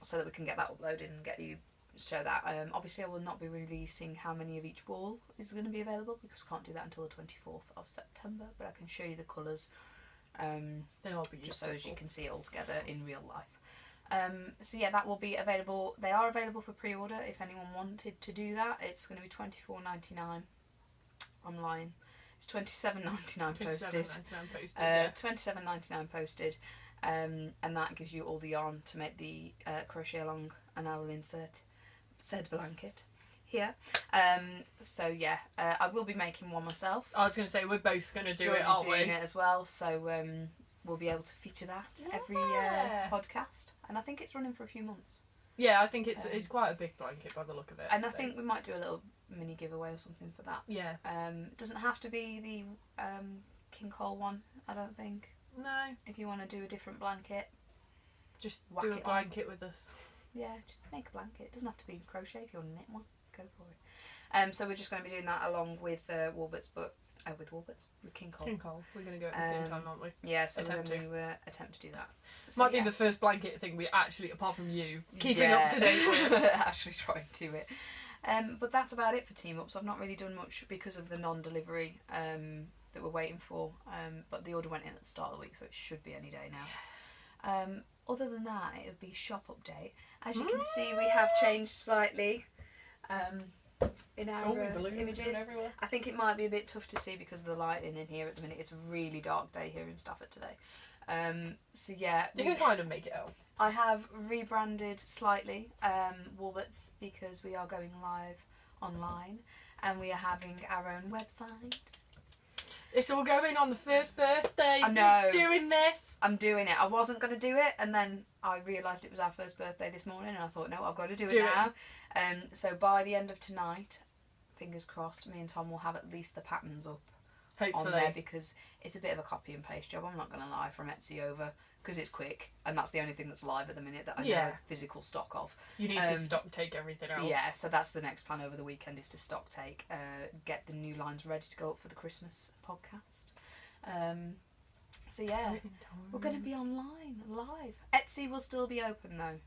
so that we can get that uploaded and get you show that. Obviously I will not be releasing how many of each wool is going to be available because we can't do that until the 24th of September, but I can show you the colours they all be just so as you can see it all together in real life. So yeah, that will be available. They are available for pre-order if anyone wanted to do that. It's going to be $24.99. I'm lying. It's $27.99 posted. $27.99 posted. And that gives you all the yarn to make the crochet along, and I will insert said blanket here. So yeah, I will be making one myself. I was going to say we're both going to do it, aren't we? Doing it as well, so we'll be able to feature that every podcast, and I think it's running for a few months. Yeah, I think it's quite a big blanket by the look of it. And I think we might do a little mini giveaway or something for that. Yeah. Doesn't have to be the King Cole one, I don't think. No. If you want to do a different blanket, just do a blanket with us. Yeah, just make a blanket. It doesn't have to be crochet. If you want to knit one, go for it. So we're just going to be doing that along with Woolberts, but with King Cole. King Cole. We're going to go at the same time, aren't we? Yeah, so we're going to attempt to do that. So, might be the first blanket thing we actually, apart from you, keeping up to date with. Actually trying to do it. But that's about it for Team Ups. I've not really done much because of the non-delivery that we're waiting for. But the order went in at the start of the week, so it should be any day now. Other than that, it would be shop update. As you can see, we have changed slightly in our images. I think it might be a bit tough to see because of the lighting in here at the minute. It's a really dark day here in Stafford today. So yeah, you can kind of make it out. I have rebranded slightly Woolberts because we are going live online and we are having our own website. It's all going on the first birthday. I know. You're doing this. I'm doing it. I wasn't going to do it, and then I realised it was our first birthday this morning, and I thought, no, I've got to do it now. So by the end of tonight, fingers crossed, me and Tom will have at least the patterns up on there because it's a bit of a copy and paste job. I'm not going to lie, from Etsy over because it's quick, and that's the only thing that's live at the minute that I know physical stock of. You need to stock take everything else. Yeah, so that's the next plan over the weekend is to stock take, get the new lines ready to go up for the Christmas podcast. So yeah, we're going to be online, live. Etsy will still be open though.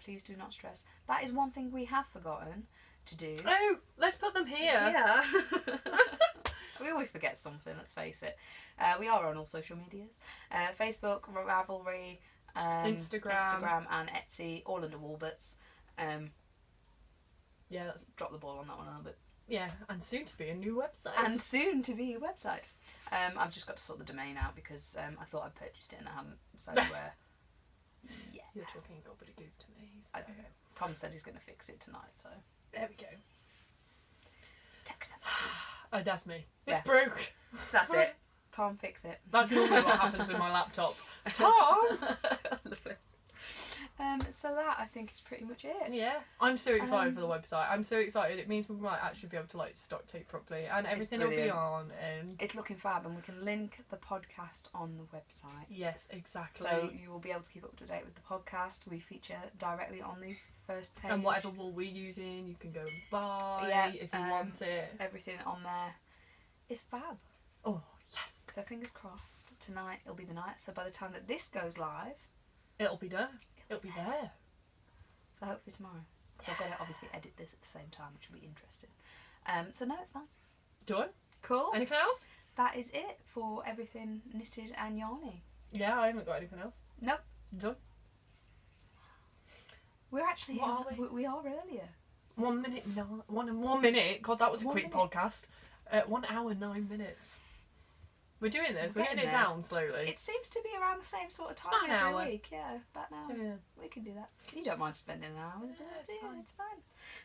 Please do not stress. That is one thing we have forgotten to do. Oh, let's put them here. Yeah. We always forget something, let's face it. We are on all social medias. Facebook, Ravelry, Instagram and Etsy, all under Woolberts. Yeah, let's drop the ball on that one a little bit. Yeah, and soon to be a new website. I've just got to sort the domain out because I thought I'd purchased it and I haven't. So, yeah. You're talking gobbledygook to me. So. I don't know. Tom said he's going to fix it tonight, so. There we go. Technical. Oh, that's me. It's broke. So that's it. Tom, fix it. That's normally what happens with my laptop. Tom! Love it. So that, I think, is pretty much it. Yeah. I'm so excited for the website. I'm so excited. It means we might actually be able to stock take properly and everything will be on. It's looking fab, and we can link the podcast on the website. Yes, exactly. So you will be able to keep up to date with the podcast. We feature directly on the first page. And whatever wool we're using, you can go and buy if you want it. Everything on there is fab. Oh, yes. So fingers crossed, tonight it'll be the night. So by the time that this goes live, It'll be there. It'll be there. So hopefully tomorrow. Because I've got to obviously edit this at the same time, which will be interesting. So no, it's fine. Done. Cool. Anything else? That is it for everything knitted and yarny. Yeah, I haven't got anything else. Nope. Done. We're actually What are we? We are earlier. 1 minute, no, 1 minute. God, that was a 1 quick minute. podcast. 1 hour 9 minutes. We're doing this. We're Getting getting it there. down slowly. It seems to be around the same sort of time About an every hour. week. Yeah, about an hour. So, yeah. We can do that. You don't mind spending an hour with us, it's do you? fine. It's fine.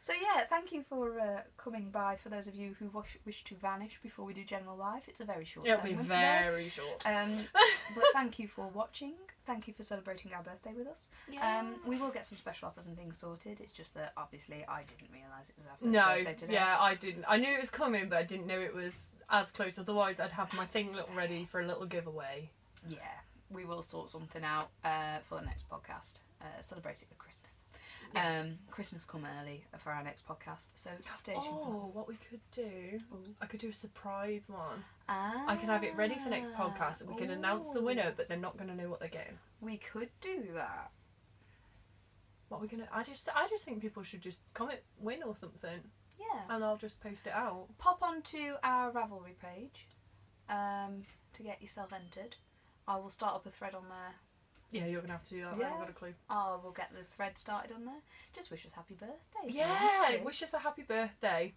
So yeah, thank you for coming by. For those of you who wish to vanish before we do general life, it's a very short It'll be segment today. very short. But thank you for watching. Thank you for celebrating our birthday with us. We will get some special offers and things sorted. It's just that obviously I didn't realise it was our first birthday today. Yeah, I didn't. I knew it was coming, but I didn't know it was as close. Otherwise, I'd have my thing little ready for a little giveaway. Yeah, we will sort something out for the next podcast. Celebrating the Christmas. Yeah. Christmas come early for our next podcast, so stay tuned. Oh, what we could do, I could do a surprise one. Ah, I can have it ready for next podcast, and we can announce the winner, but they're not going to know what they're getting. We could do that. What we're gonna? I just think people should just comment win or something, Yeah. and I'll just post it out. Pop onto our Ravelry page to get yourself entered. I will start up a thread on there. Yeah, you're gonna have to do that. I Yeah. haven't got a clue. I will get the thread started on there. Just wish us happy birthday. if you Yeah, want to. wish us a happy birthday,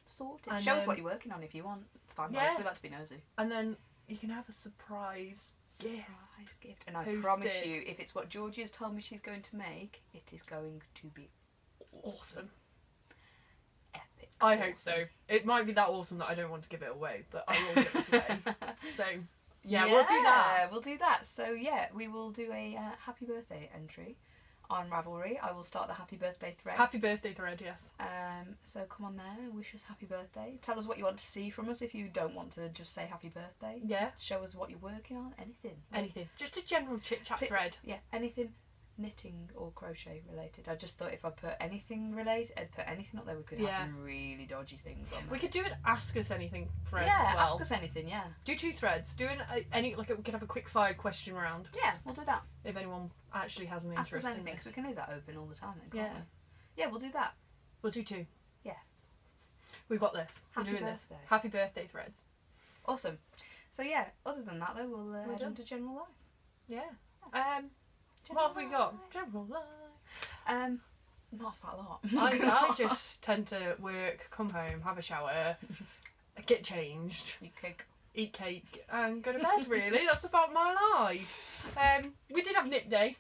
Sorted. And Show us then- what you're working on if you want. It's fine. Yeah. Yeah. We like to be nosy. and then you can have a surprise gift. Surprise gift. And I Post promise it. you, if it's what Georgie has told me she's going to make, it is going to be Awesome. epic. I hope so. It might be that awesome that I don't want to give it away, but I will give it away. So, yeah, we'll do that. We'll do that. So yeah, we will do a happy birthday entry on Ravelry. I will start the happy birthday thread. Happy birthday thread, yes. So come on there, wish us happy birthday. Tell us what you want to see from us if you don't want to just say happy birthday. Yeah. Show us what you're working on. Anything. Anything. Just a general chit chat Fit- thread. Yeah, anything knitting or crochet related. I just thought if I put anything related, I'd put anything up there, we could Yeah. have some really dodgy things on there. We could do an ask us anything thread yeah, as well. ask us anything, yeah. Do 2 threads. Do any we could have a quick fire question round Yeah, we'll do that. if anyone actually has an Ask interest us in anything, because this. we can leave that open all the time then, Yeah. can't we? Yeah, we'll do that. We'll do 2. Yeah. We've got this. We're Happy doing this. birthday. Happy birthday threads. Awesome. So yeah, other than that though, we'll head done. into general life. Yeah. What have we got? General life. Not a lot. I just tend to work, come home, have a shower, get changed, You cake. eat cake, and go to bed. Really, that's about my life. We did have knit day.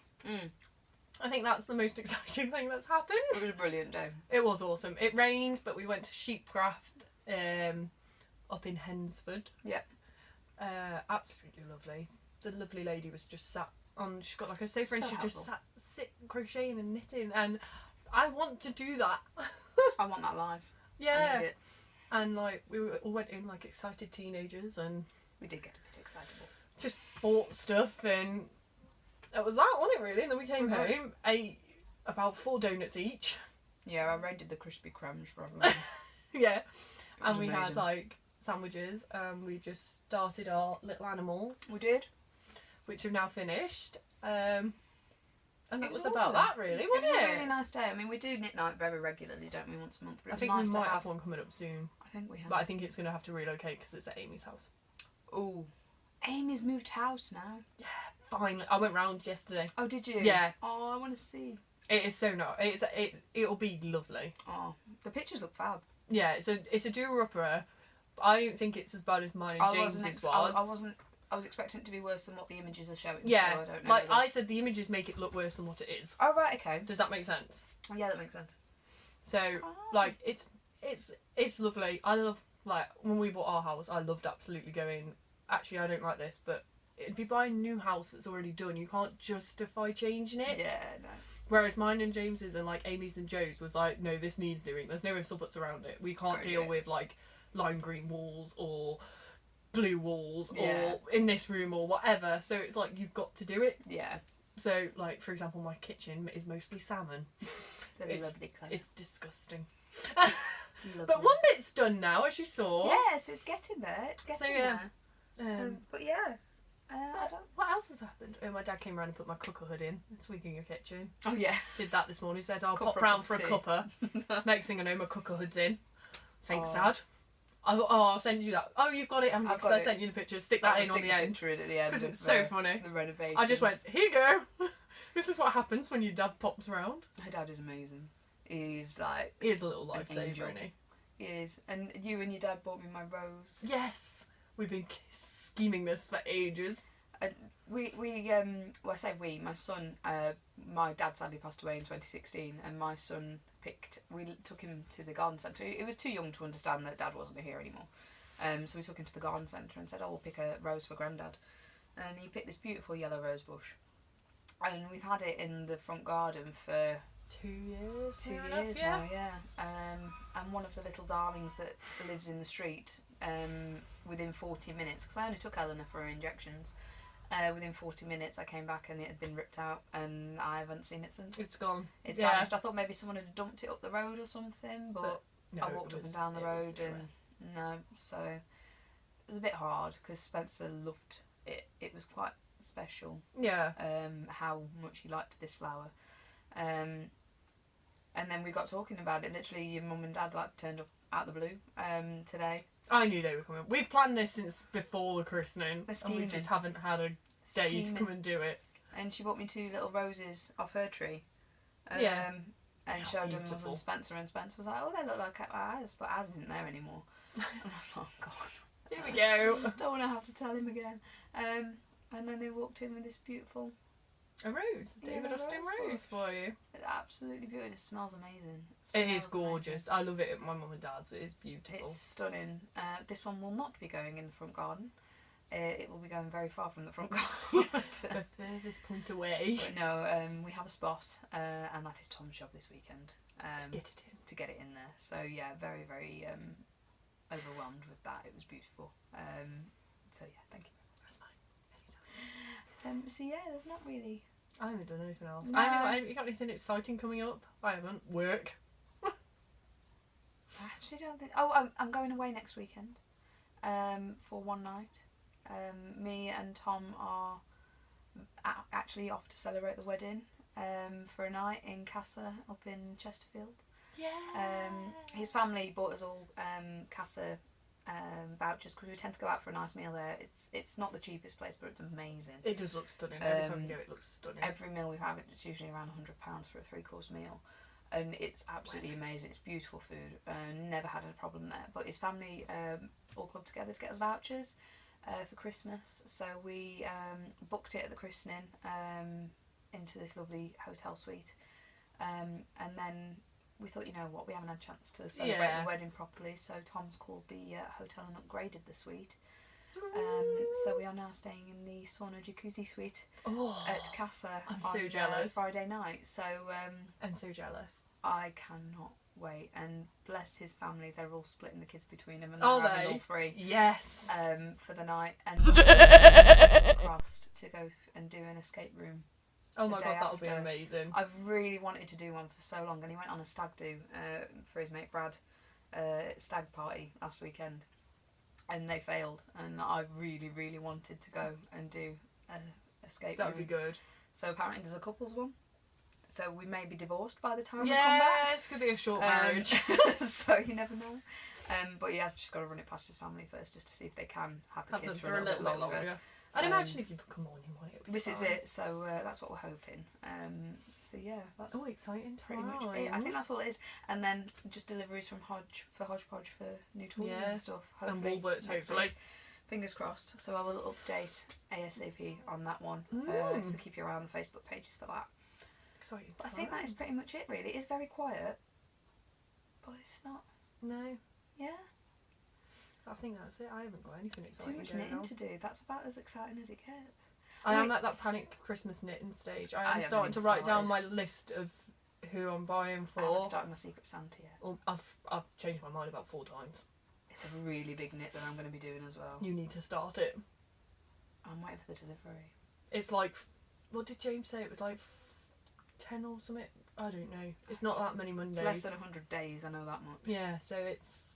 I think that's the most exciting thing that's happened. It was a brilliant day. It was awesome. It rained, but we went to Sheepcraft up in Hensford. Yep. Absolutely lovely. The lovely lady was just sat on. She's got like a sofa, and So she just helpful. sit crocheting and knitting, and I want to do that. I want that live. I Yeah. need it. And like all went in like excited teenagers and We did get a bit excitable. just bought stuff, and that was that, wasn't it really? And then we came Pretty much. home, ate about 4 donuts each. Yeah, I raided the crispy crumbs for everyone. Yeah. was And we had amazing. like sandwiches, and we just started our little animals, We did. which have now finished. And It that was was about awesome. that really, It wasn't was it? a really nice day. I mean, we do knit night very regularly, don't we? Once a month. But it I was think nice we to might have. have one coming up soon, I think we have. but I think it's going to have to relocate because it's at Amy's house. Oh, Amy's moved house now. Finally, I went round yesterday. Oh, did you? Yeah. Oh, I want to see. It is so nice. It'll be lovely. Oh, the pictures look fab. Yeah, it's a dual-upper. I don't think it's as bad as mine and James's was. I was expecting it to be worse than what the images are showing. Yeah, so I don't know. like whether- I said, the images make it look worse than what it is. Oh right, okay. Does that make sense? Yeah, that makes sense. So Oh. like it's lovely. I love like when we bought our house. I loved absolutely going. Actually, I don't like this, but if you buy a new house that's already done, you can't justify changing it. Yeah, no. Whereas mine and James's and like Amy's and Joe's was like, no, this needs doing. There's no ifs or buts around it. We can't Great deal idea. with like lime green walls or blue walls Yeah. or in this room or whatever. So it's like you've got to do it. Yeah. So like for example, my kitchen is mostly salmon. Very It's- lovely colour. It's disgusting. Lovely. But one bit's done now, as you saw. Yes, it's getting there. It's getting So, yeah. there. But yeah. I don't. What else has happened? Oh, my dad came round and put my cooker hood in. Sweeping your kitchen. Oh yeah. Did that this morning. He said, I'll Cup pop round for a cuppa. Next thing I know, my cooker hood's in. Thanks, Dad. I thought, I'll send you that. Oh, you've got it, haven't you? Because I sent you the picture. Stick that in on the end. Stick the picture in at the end. Because it's so funny. The renovation. I just went, here you go. This is what happens when your dad pops around. My dad is amazing. He is a little lifesaver, isn't he? He is. And you and your dad bought me my rose. Yes. We've been scheming this for ages. I say we, my son, my dad sadly passed away in 2016, and my son we took him to the garden centre. He was too young to understand that Dad wasn't here anymore. So we took him to the garden centre and said, we'll pick a rose for Grandad. And he picked this beautiful yellow rose bush. And we've had it in the front garden for 2 years. 2 years now, yeah. And one of the little darlings that lives in the street, within 40 minutes, because I only took Eleanor for her injections, within 40 minutes I came back and it had been ripped out, and I haven't seen it since. It's gone. It's vanished. I thought maybe someone had dumped it up the road or something, but no, I walked up and down the road and no, so it was a bit hard because Spencer loved it. It was quite special. Yeah. How much he liked this flower. And then we got talking about it. Literally, your mum and dad turned up out of the blue today. I knew they were coming. We've planned this since before the christening, and we just haven't had a day to come and do it. And she bought me 2 little roses off her tree. And showed them to Spencer, and Spencer was like, "Oh, they look like ours, but ours isn't there anymore." And I was like, "Oh God, here we go." Don't want to have to tell him again. And then they walked in with this beautiful rose, David Austin rose for you. It's absolutely beautiful. It smells amazing. It is gorgeous. Amazing. I love it at my mum and dad's. It is beautiful. It's stunning. This one will not be going in the front garden. It will be going very far from the front garden. The furthest point away. But no, we have a spot, and that is Tom's job this weekend. To get it in there. So yeah, very, very overwhelmed with that. It was beautiful. So yeah, thank you. That's fine. So yeah, there's not really. I haven't done anything else. No. I haven't got anything exciting coming up. I haven't. Work. I actually don't think. Oh, I'm going away next weekend. For one night. Me and Tom are actually off to celebrate the wedding. For a night in Casa up in Chesterfield. Yeah. His family bought us all Casa vouchers because we tend to go out for a nice meal there. It's not the cheapest place, but it's amazing. It does look stunning. Every time you go, it looks stunning. Every meal we have, it's usually around £100 for a 3-course meal, and it's absolutely amazing. It's beautiful food. Never had a problem there. But his family all clubbed together to get us vouchers for Christmas, so we booked it at the christening into this lovely hotel suite, and then we thought, you know what, we haven't had a chance to celebrate the wedding properly, so Tom's called the hotel and upgraded the suite. So we are now staying in the sauna jacuzzi suite at Casa so jealous. Friday night. So I'm so jealous. I cannot wait, and bless his family, they're all splitting the kids between them, and they're having all 3. Yes. For the night, and crossed to go and do an escape room. Oh my god, that would be amazing. I've really wanted to do one for so long, and he went on a stag do for his mate Brad stag party last weekend, and they failed, and I really, really wanted to go and do an escape room. That would be good. So apparently there's a couples one, so we may be divorced by the time we come back. Yeah, it's going to be a short marriage. So you never know. But he has just got to run it past his family first, just to see if they can have the kids for a little bit longer. I'd imagine if you come on, you want it. This is it, so that's what we're hoping. So yeah, that's all exciting. Pretty much it. I think that's all it is. And then just deliveries from Hodgepodge for new toys and stuff. Hopefully, and Woolberts, hopefully. Fingers crossed. So I will update ASAP on that one. So keep you around the Facebook pages for that. Exciting. But I think that is pretty much it, really. It's very quiet, but it's not. No. Yeah. I think that's it. I haven't got anything exciting. Too much knitting to do. That's about as exciting as it gets. I am at that panic Christmas knitting stage. I am starting to write down my list of who I'm buying for. I haven't started my Secret Santa yet. Well, I've changed my mind about 4 times. It's a really big knit that I'm going to be doing as well. You need to start it. I'm waiting for the delivery. It's like, what did James say? It was like 10 or something. I don't know. It's not that many Mondays. It's less than 100 days. I know that much. Yeah, so it's.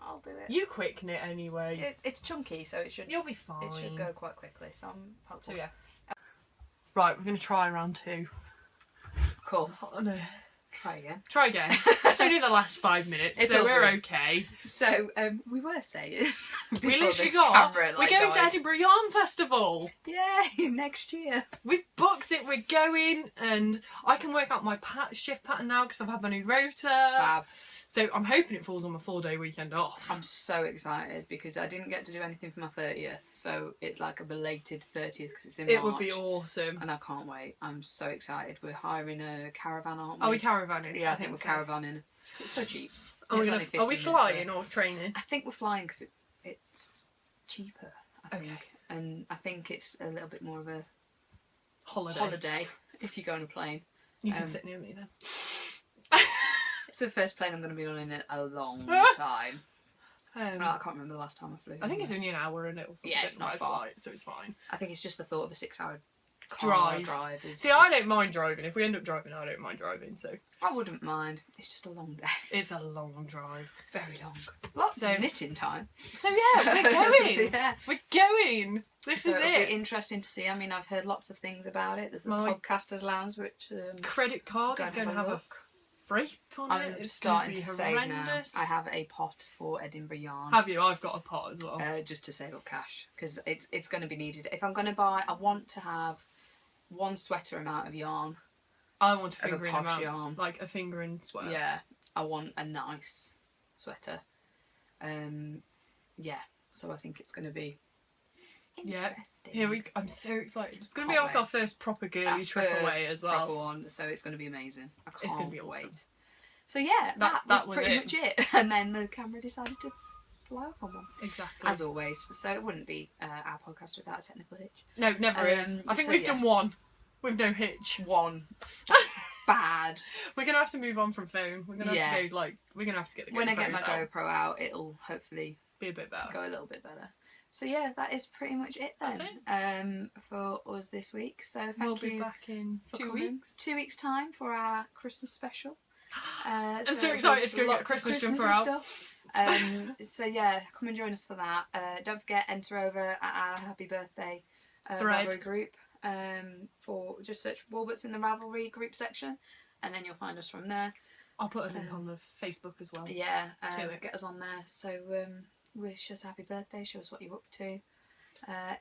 I'll do it. You quick knit anyway. It's chunky, so it should. You'll be fine. It should go quite quickly, so I'm hopeful. So yeah. Right, we're going to try round 2. Cool. Oh no. Try again. It's only the last 5 minutes, so we're okay. So, we were saying... we literally we're going to Edinburgh Yarn Festival. Yay, next year. We've booked it, we're going, and I can work out my shift pattern now because I've had my new rota. Fab. So I'm hoping it falls on my 4-day weekend off. I'm so excited because I didn't get to do anything for my 30th, so it's like a belated 30th because it's in March. It would be awesome. And I can't wait. I'm so excited. We're hiring a caravan, aren't we? Are we caravanning? Yeah, I think we're caravanning. It's so cheap. Are we flying or training? I think we're flying because it's cheaper, I think. Okay. And I think it's a little bit more of a holiday if you go on a plane. You can sit near me then. It's the first plane I'm going to be on in a long time. I can't remember the last time I flew. I think it's only an hour in it or something. Yeah, it's not far. Flight, so it's fine. I think it's just the thought of a 6-hour drive. See, I don't mind driving. If we end up driving, I don't mind driving. So I wouldn't mind. It's just a long day. It's a long drive. Very long. Lots of knitting time. So yeah, we're going. Yeah. We're going. This is it. It'll be interesting to see. I mean, I've heard lots of things about it. There's the Podcasters Lounge, which credit card is going to have a freak on it. I'm starting to save now. I have a pot for Edinburgh Yarn. Have you? I've got a pot as well. Just to save up cash because it's going to be needed. If I'm going to buy, I want to have one sweater amount of yarn. I want a fingering amount, yarn. Like a fingering sweater. Yeah, I want a nice sweater. Yeah, so I think it's going to be interesting. Yeah, I'm so excited. It's going to be like our first proper girly trip away as well. Proper one, so it's going to be amazing. I can't it's going to be awesome. Wait. So yeah, that was pretty much it. And then the camera decided to fly off on one. Exactly. As always. So it wouldn't be our podcast without a technical hitch. No, never is. I think we've done one with no hitch. One. That's bad. We're going to have to move on from phone. We're going to have to go, we're going to have to get the GoPro When I get my GoPro out, it'll hopefully be a bit better. Go a little bit better. So yeah, that is pretty much it then. That's it. For us this week. So thank we'll you. Be back in 2 weeks. 2 weeks time for our Christmas special. I'm so excited to go get a Christmas jumper out. So yeah, come and join us for that. Don't forget, enter over at our happy birthday Ravelry group. For just search Woolberts in the Ravelry group section, and then you'll find us from there. I'll put a link on the Facebook as well. Yeah, get us on there. So wish us happy birthday. Show us what you're up to.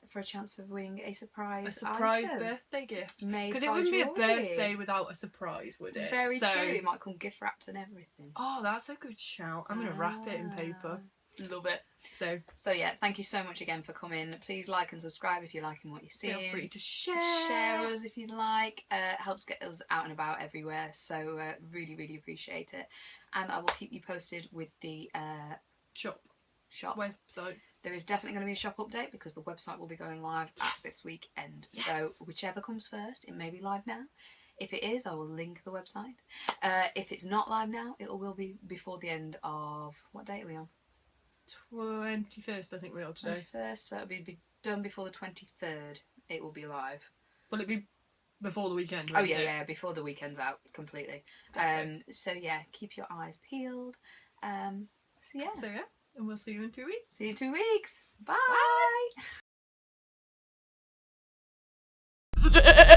For a chance of winning a surprise item. Birthday gift. Because it wouldn't be a birthday without a surprise, would it? Very true. It might come gift wrapped and everything. Oh, that's a good shout. I'm going to wrap it in paper. Love it. So yeah, thank you so much again for coming. Please like and subscribe if you're liking what you're seeing. Feel free to share. Share us if you'd like. Helps get us out and about everywhere. So really, really appreciate it. And I will keep you posted with the shop website. There is definitely going to be a shop update because the website will be going live at this weekend. Yes. So whichever comes first, it may be live now. If it is, I will link the website. If it's not live now, it will be before the end of... What date are we on? 21st, I think we are today. 21st, so it'll be done before the 23rd. It will be live. Will it be before the weekend? Oh yeah, before the weekend's out completely. Okay. So yeah, keep your eyes peeled. So yeah, and we'll see you in 2 weeks. See you in 2 weeks. Bye. Bye.